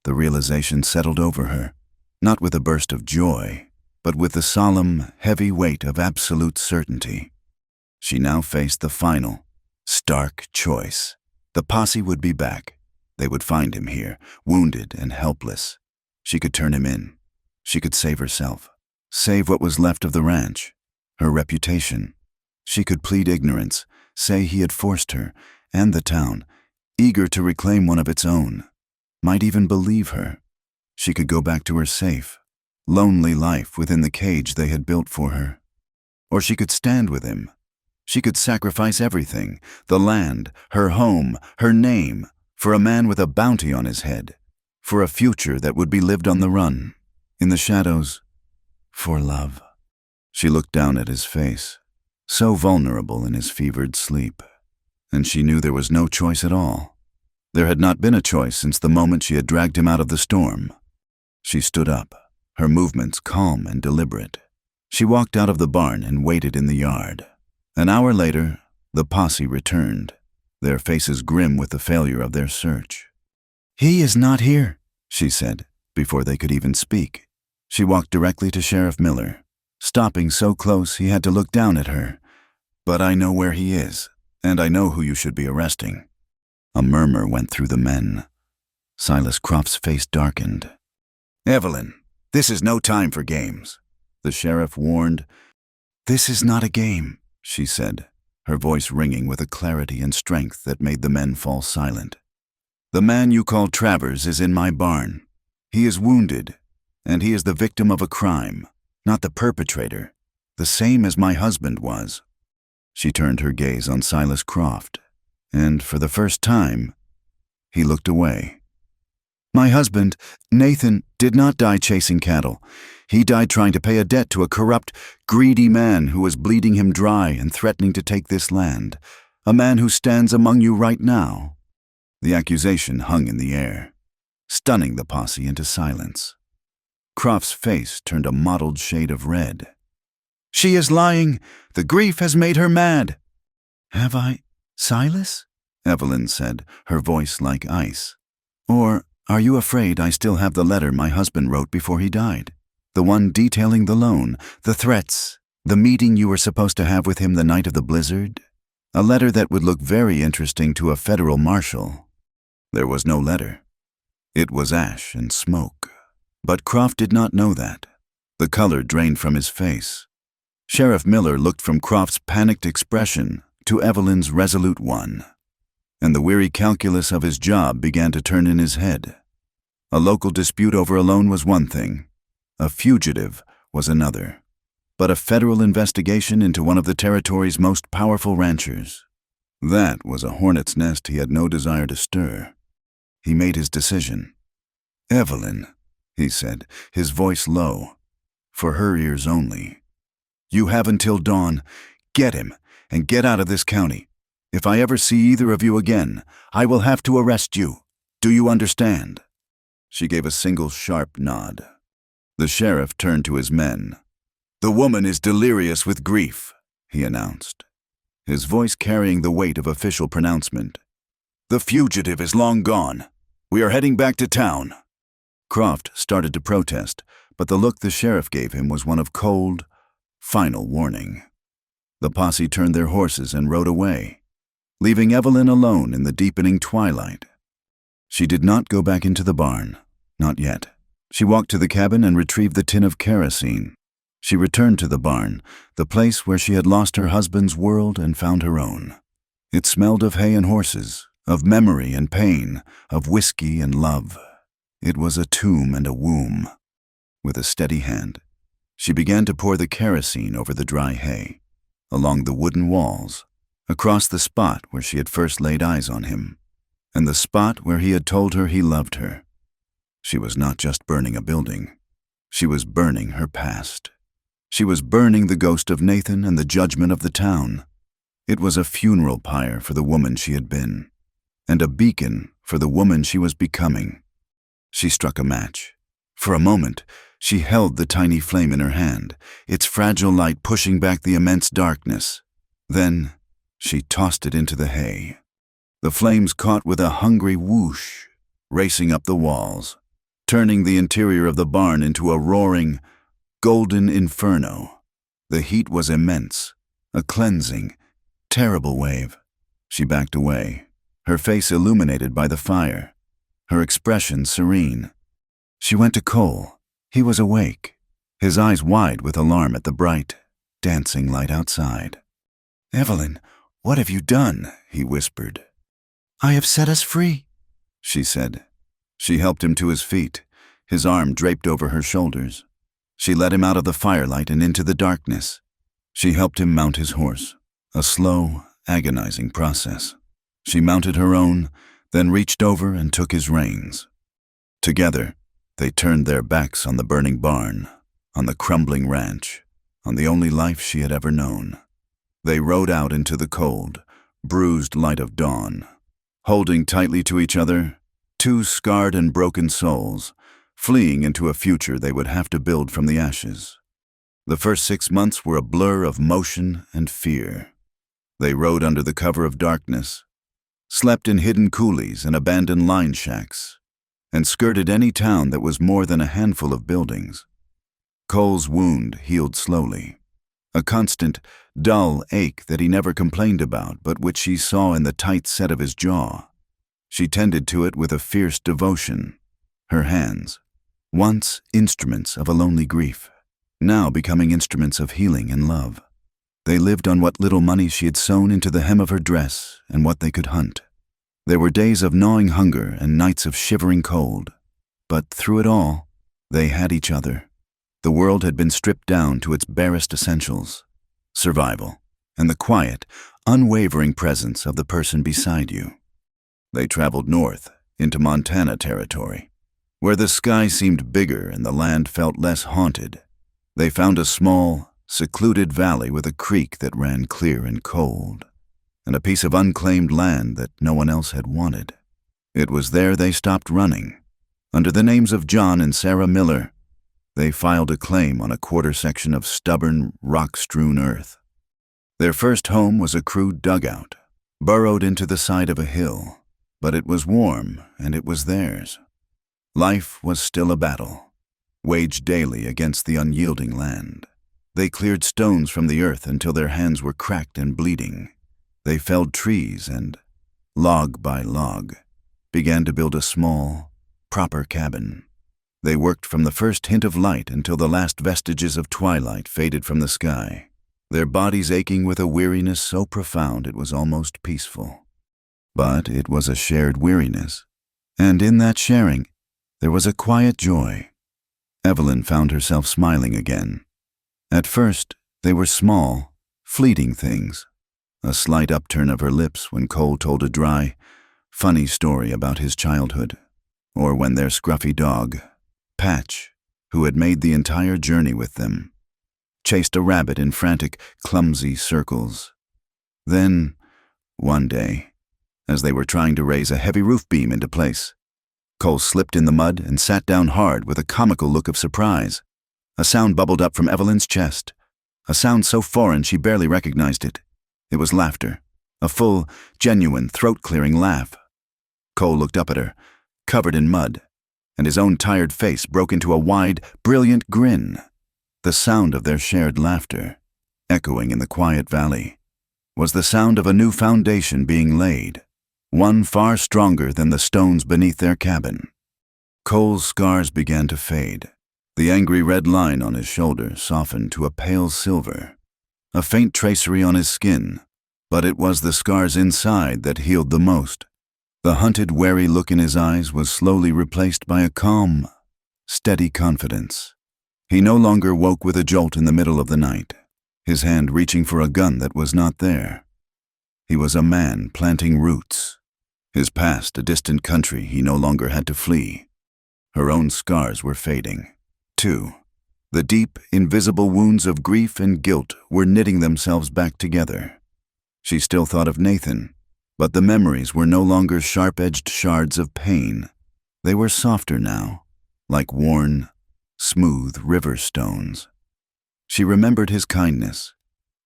The realization settled over her, not with a burst of joy, but with the solemn, heavy weight of absolute certainty. She now faced the final, stark choice. The posse would be back. They would find him here, wounded and helpless. She could turn him in. She could save herself, save what was left of the ranch, her reputation. She could plead ignorance, say he had forced her, and the town, eager to reclaim one of its own, might even believe her. She could go back to her safe, lonely life within the cage they had built for her. Or she could stand with him. She could sacrifice everything, the land, her home, her name, for a man with a bounty on his head, for a future that would be lived on the run, in the shadows, for love. She looked down at his face, so vulnerable in his fevered sleep, and she knew there was no choice at all. There had not been a choice since the moment she had dragged him out of the storm. She stood up, her movements calm and deliberate. She walked out of the barn and waited in the yard. An hour later, the posse returned, their faces grim with the failure of their search. "He is not here," she said, before they could even speak. She walked directly to Sheriff Miller, stopping so close he had to look down at her. "But I know where he is, and I know who you should be arresting." A murmur went through the men. Silas Croft's face darkened. "Evelyn, this is no time for games," the sheriff warned. "This is not a game," she said, her voice ringing with a clarity and strength that made the men fall silent. "The man you call Travers is in my barn. He is wounded, and he is the victim of a crime, not the perpetrator, the same as my husband was." She turned her gaze on Silas Croft, and for the first time, he looked away. "My husband, Nathan, did not die chasing cattle. He died trying to pay a debt to a corrupt, greedy man who was bleeding him dry and threatening to take this land. A man who stands among you right now." The accusation hung in the air, stunning the posse into silence. Croft's face turned a mottled shade of red. "She is lying. The grief has made her mad." "Have I, Silas?" Evelyn said, her voice like ice. "Or are you afraid I still have the letter my husband wrote before he died? The one detailing the loan, the threats, the meeting you were supposed to have with him the night of the blizzard? A letter that would look very interesting to a federal marshal." There was no letter. It was ash and smoke. But Croft did not know that. The color drained from his face. Sheriff Miller looked from Croft's panicked expression to Evelyn's resolute one, and the weary calculus of his job began to turn in his head. A local dispute over a loan was one thing. A fugitive was another. But a federal investigation into one of the territory's most powerful ranchers, that was a hornet's nest he had no desire to stir. He made his decision. "Evelyn," he said, his voice low, for her ears only. "You have until dawn. Get him, and get out of this county. If I ever see either of you again, I will have to arrest you. Do you understand?" She gave a single sharp nod. The sheriff turned to his men. "The woman is delirious with grief," he announced, his voice carrying the weight of official pronouncement. "The fugitive is long gone. We are heading back to town." Croft started to protest, but the look the sheriff gave him was one of cold, final warning. The posse turned their horses and rode away, leaving Evelyn alone in the deepening twilight. She did not go back into the barn, not yet. She walked to the cabin and retrieved the tin of kerosene. She returned to the barn, the place where she had lost her husband's world and found her own. It smelled of hay and horses, of memory and pain, of whiskey and love. It was a tomb and a womb. With a steady hand, she began to pour the kerosene over the dry hay, along the wooden walls, across the spot where she had first laid eyes on him, and the spot where he had told her he loved her. She was not just burning a building. She was burning her past. She was burning the ghost of Nathan and the judgment of the town. It was a funeral pyre for the woman she had been, and a beacon for the woman she was becoming. She struck a match. For a moment, she held the tiny flame in her hand, its fragile light pushing back the immense darkness. Then, she tossed it into the hay. The flames caught with a hungry whoosh, racing up the walls, turning the interior of the barn into a roaring, golden inferno. The heat was immense, a cleansing, terrible wave. She backed away, her face illuminated by the fire, her expression serene. She went to Cole. He was awake, his eyes wide with alarm at the bright, dancing light outside. "Evelyn, what have you done?" he whispered. I have set us free, She said. She helped him to his feet, his arm draped over her shoulders. She led him out of the firelight and into the darkness. She helped him mount his horse, a slow, agonizing process. She mounted her own, then reached over and took his reins. Together, they turned their backs on the burning barn, on the crumbling ranch, on the only life she had ever known. They rode out into the cold, bruised light of dawn, holding tightly to each other, two scarred and broken souls, fleeing into a future they would have to build from the ashes. The first 6 months were a blur of motion and fear. They rode under the cover of darkness, slept in hidden coulees and abandoned line shacks, and skirted any town that was more than a handful of buildings. Cole's wound healed slowly, a constant, dull ache that he never complained about, but which she saw in the tight set of his jaw. She tended to it with a fierce devotion, her hands, once instruments of a lonely grief, now becoming instruments of healing and love. They lived on what little money she had sewn into the hem of her dress and what they could hunt. There were days of gnawing hunger and nights of shivering cold, but through it all, they had each other. The world had been stripped down to its barest essentials, survival, and the quiet, unwavering presence of the person beside you. They traveled north into Montana territory, where the sky seemed bigger and the land felt less haunted. They found a small, secluded valley with a creek that ran clear and cold, and a piece of unclaimed land that no one else had wanted. It was there they stopped running. Under the names of John and Sarah Miller, they filed a claim on a quarter section of stubborn, rock-strewn earth. Their first home was a crude dugout, burrowed into the side of a hill, but it was warm and it was theirs. Life was still a battle, waged daily against the unyielding land. They cleared stones from the earth until their hands were cracked and bleeding. They felled trees and, log by log, began to build a small, proper cabin. They worked from the first hint of light until the last vestiges of twilight faded from the sky, their bodies aching with a weariness so profound it was almost peaceful. But it was a shared weariness, and in that sharing, there was a quiet joy. Evelyn found herself smiling again. At first, they were small, fleeting things. A slight upturn of her lips when Cole told a dry, funny story about his childhood, or when their scruffy dog, Patch, who had made the entire journey with them, chased a rabbit in frantic, clumsy circles. Then, one day, as they were trying to raise a heavy roof beam into place, Cole slipped in the mud and sat down hard with a comical look of surprise. A sound bubbled up from Evelyn's chest, a sound so foreign she barely recognized it. It was laughter, a full, genuine, throat-clearing laugh. Cole looked up at her, covered in mud, and his own tired face broke into a wide, brilliant grin. The sound of their shared laughter, echoing in the quiet valley, was the sound of a new foundation being laid, one far stronger than the stones beneath their cabin. Cole's scars began to fade. The angry red line on his shoulder softened to a pale silver, a faint tracery on his skin, but it was the scars inside that healed the most. The hunted, wary look in his eyes was slowly replaced by a calm, steady confidence. He no longer woke with a jolt in the middle of the night, his hand reaching for a gun that was not there. He was a man planting roots. His past a distant country he no longer had to flee. Her own scars were fading, too. The deep, invisible wounds of grief and guilt were knitting themselves back together. She still thought of Nathan, but the memories were no longer sharp-edged shards of pain. They were softer now, like worn, smooth river stones. She remembered his kindness,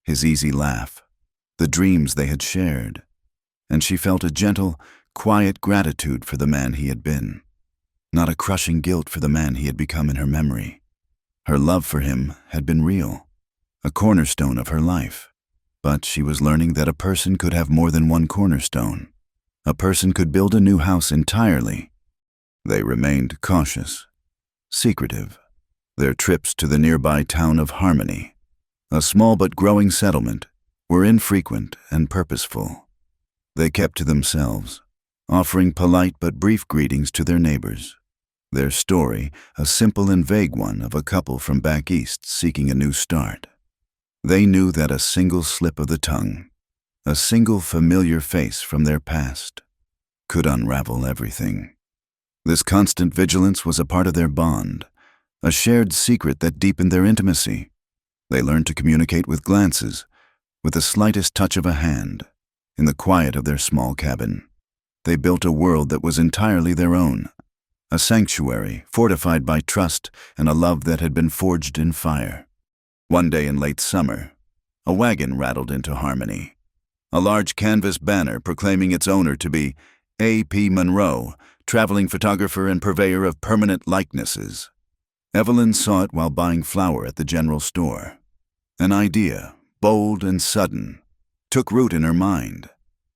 his easy laugh, the dreams they had shared, and she felt a gentle, quiet gratitude for the man he had been, not a crushing guilt for the man he had become in her memory. Her love for him had been real, a cornerstone of her life. But she was learning that a person could have more than one cornerstone. A person could build a new house entirely. They remained cautious, secretive. Their trips to the nearby town of Harmony, a small but growing settlement, were infrequent and purposeful. They kept to themselves, offering polite but brief greetings to their neighbors. Their story, a simple and vague one of a couple from back east seeking a new start. They knew that a single slip of the tongue, a single familiar face from their past, could unravel everything. This constant vigilance was a part of their bond, a shared secret that deepened their intimacy. They learned to communicate with glances, with the slightest touch of a hand, in the quiet of their small cabin. They built a world that was entirely their own, a sanctuary fortified by trust and a love that had been forged in fire. One day in late summer, a wagon rattled into Harmony, a large canvas banner proclaiming its owner to be A.P. Monroe, traveling photographer and purveyor of permanent likenesses. Evelyn saw it while buying flour at the general store. An idea, bold and sudden, took root in her mind.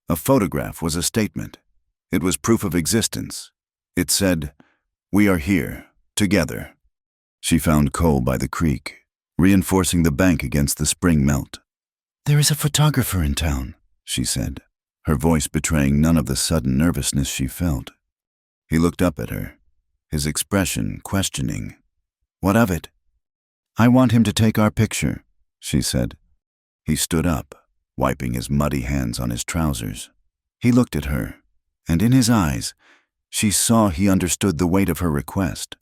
A photograph was a statement. It was proof of existence. It said, "We are here, together." She found Cole by the creek, reinforcing the bank against the spring melt. There is a photographer in town, she said, her voice betraying none of the sudden nervousness she felt. He looked up at her, his expression questioning. What of it? I want him to take our picture, she said. He stood up, wiping his muddy hands on his trousers. He looked at her, and in his eyes, she saw he understood the weight of her request.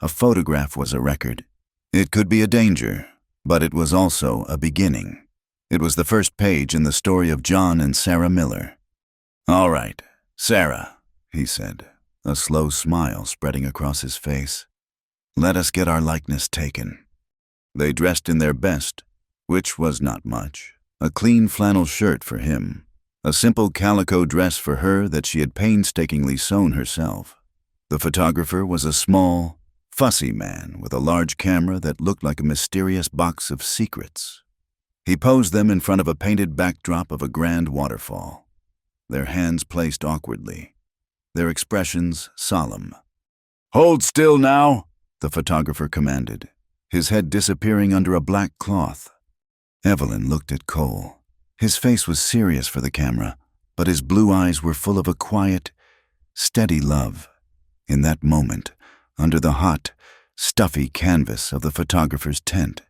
A photograph was a record. It could be a danger, but it was also a beginning. It was the first page in the story of John and Sarah Miller. All right, Sarah, he said, a slow smile spreading across his face. Let us get our likeness taken. They dressed in their best, which was not much. A clean flannel shirt for him, a simple calico dress for her that she had painstakingly sewn herself. The photographer was a small, fussy man with a large camera that looked like a mysterious box of secrets. He posed them in front of a painted backdrop of a grand waterfall, their hands placed awkwardly, their expressions solemn. Hold still now, the photographer commanded, his head disappearing under a black cloth. Evelyn looked at Cole. His face was serious for the camera, but his blue eyes were full of a quiet, steady love. In that moment, under the hot, stuffy canvas of the photographer's tent,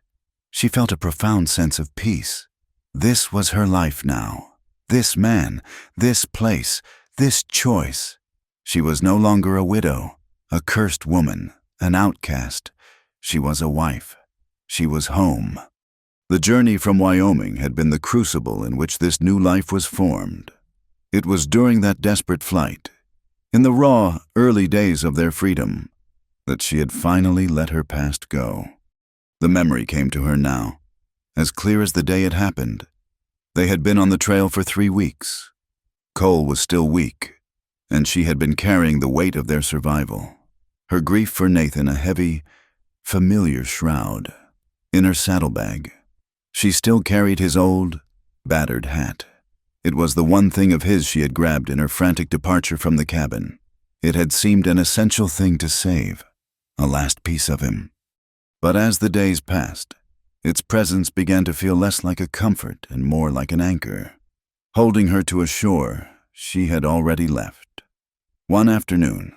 she felt a profound sense of peace. This was her life now. This man, this place, this choice. She was no longer a widow, a cursed woman, an outcast. She was a wife. She was home. The journey from Wyoming had been the crucible in which this new life was formed. It was during that desperate flight, in the raw, early days of their freedom, that she had finally let her past go. The memory came to her now, as clear as the day it happened. They had been on the trail for 3 weeks. Cole was still weak, and she had been carrying the weight of their survival, her grief for Nathan a heavy, familiar shroud. In her saddlebag, she still carried his old, battered hat. It was the one thing of his she had grabbed in her frantic departure from the cabin. It had seemed an essential thing to save, a last piece of him. But as the days passed, its presence began to feel less like a comfort and more like an anchor, holding her to a shore she had already left. One afternoon,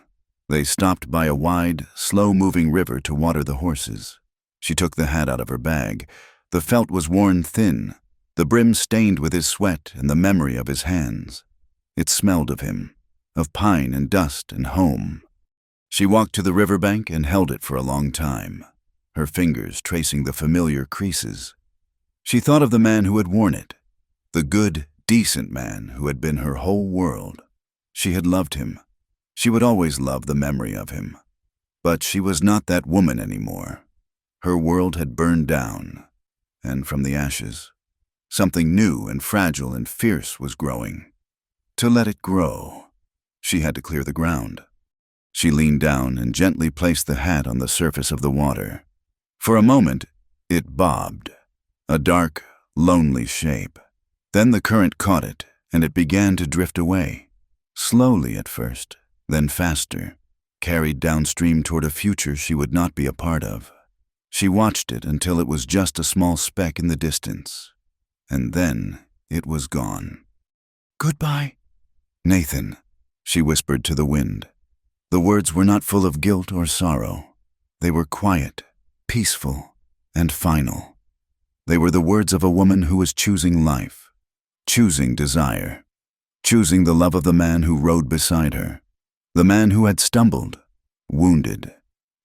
they stopped by a wide, slow-moving river to water the horses. She took the hat out of her bag. The felt was worn thin, the brim stained with his sweat and the memory of his hands. It smelled of him, of pine and dust and home. She walked to the riverbank and held it for a long time, her fingers tracing the familiar creases. She thought of the man who had worn it, the good, decent man who had been her whole world. She had loved him. She would always love the memory of him. But she was not that woman anymore. Her world had burned down, and from the ashes, something new and fragile and fierce was growing. To let it grow, she had to clear the ground. She leaned down and gently placed the hat on the surface of the water. For a moment, it bobbed, a dark, lonely shape. Then the current caught it, and it began to drift away, slowly at first, then faster, carried downstream toward a future she would not be a part of. She watched it until it was just a small speck in the distance, and then it was gone. Goodbye. Nathan, she whispered to the wind. The words were not full of guilt or sorrow. They were quiet, peaceful, and final. They were the words of a woman who was choosing life, choosing desire, choosing the love of the man who rode beside her, the man who had stumbled, wounded,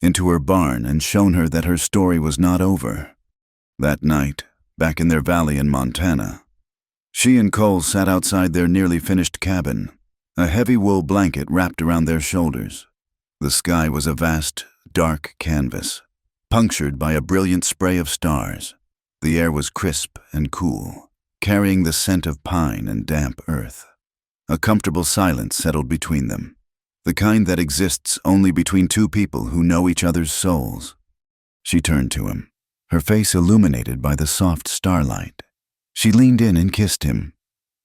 into her barn and shown her that her story was not over. That night, back in their valley in Montana, she and Cole sat outside their nearly finished cabin, a heavy wool blanket wrapped around their shoulders. The sky was a vast, dark canvas, punctured by a brilliant spray of stars. The air was crisp and cool, carrying the scent of pine and damp earth. A comfortable silence settled between them, the kind that exists only between two people who know each other's souls. She turned to him, her face illuminated by the soft starlight. She leaned in and kissed him.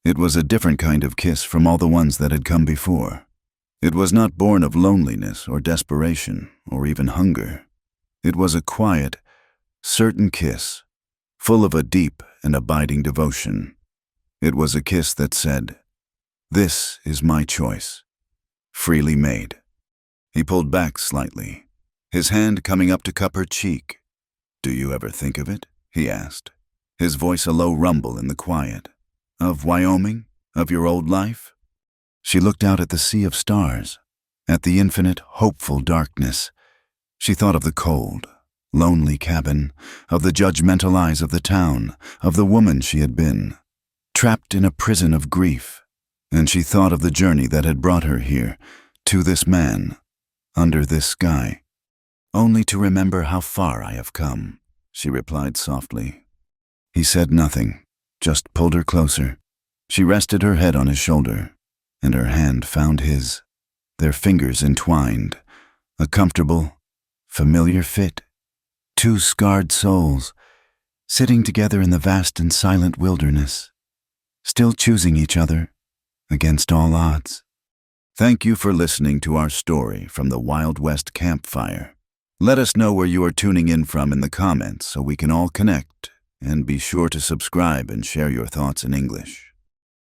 It was a different kind of kiss from all the ones that had come before. It was not born of loneliness or desperation or even hunger. It was a quiet, certain kiss, full of a deep and abiding devotion. It was a kiss that said, "This is my choice, freely made." He pulled back slightly, his hand coming up to cup her cheek. "Do you ever think of it?" he asked, his voice a low rumble in the quiet. "Of Wyoming? Of your old life?" She looked out at the sea of stars, at the infinite, hopeful darkness. She thought of the cold, lonely cabin, of the judgmental eyes of the town, of the woman she had been, trapped in a prison of grief. And she thought of the journey that had brought her here, to this man, under this sky. "Only to remember how far I have come," she replied softly. He said nothing, just pulled her closer. She rested her head on his shoulder, and her hand found his, their fingers entwined, a comfortable, familiar fit. Two scarred souls, sitting together in the vast and silent wilderness, still choosing each other against all odds. Thank you for listening to our story from the Wild West Campfire. Let us know where you are tuning in from in the comments so we can all connect, and be sure to subscribe and share your thoughts in English.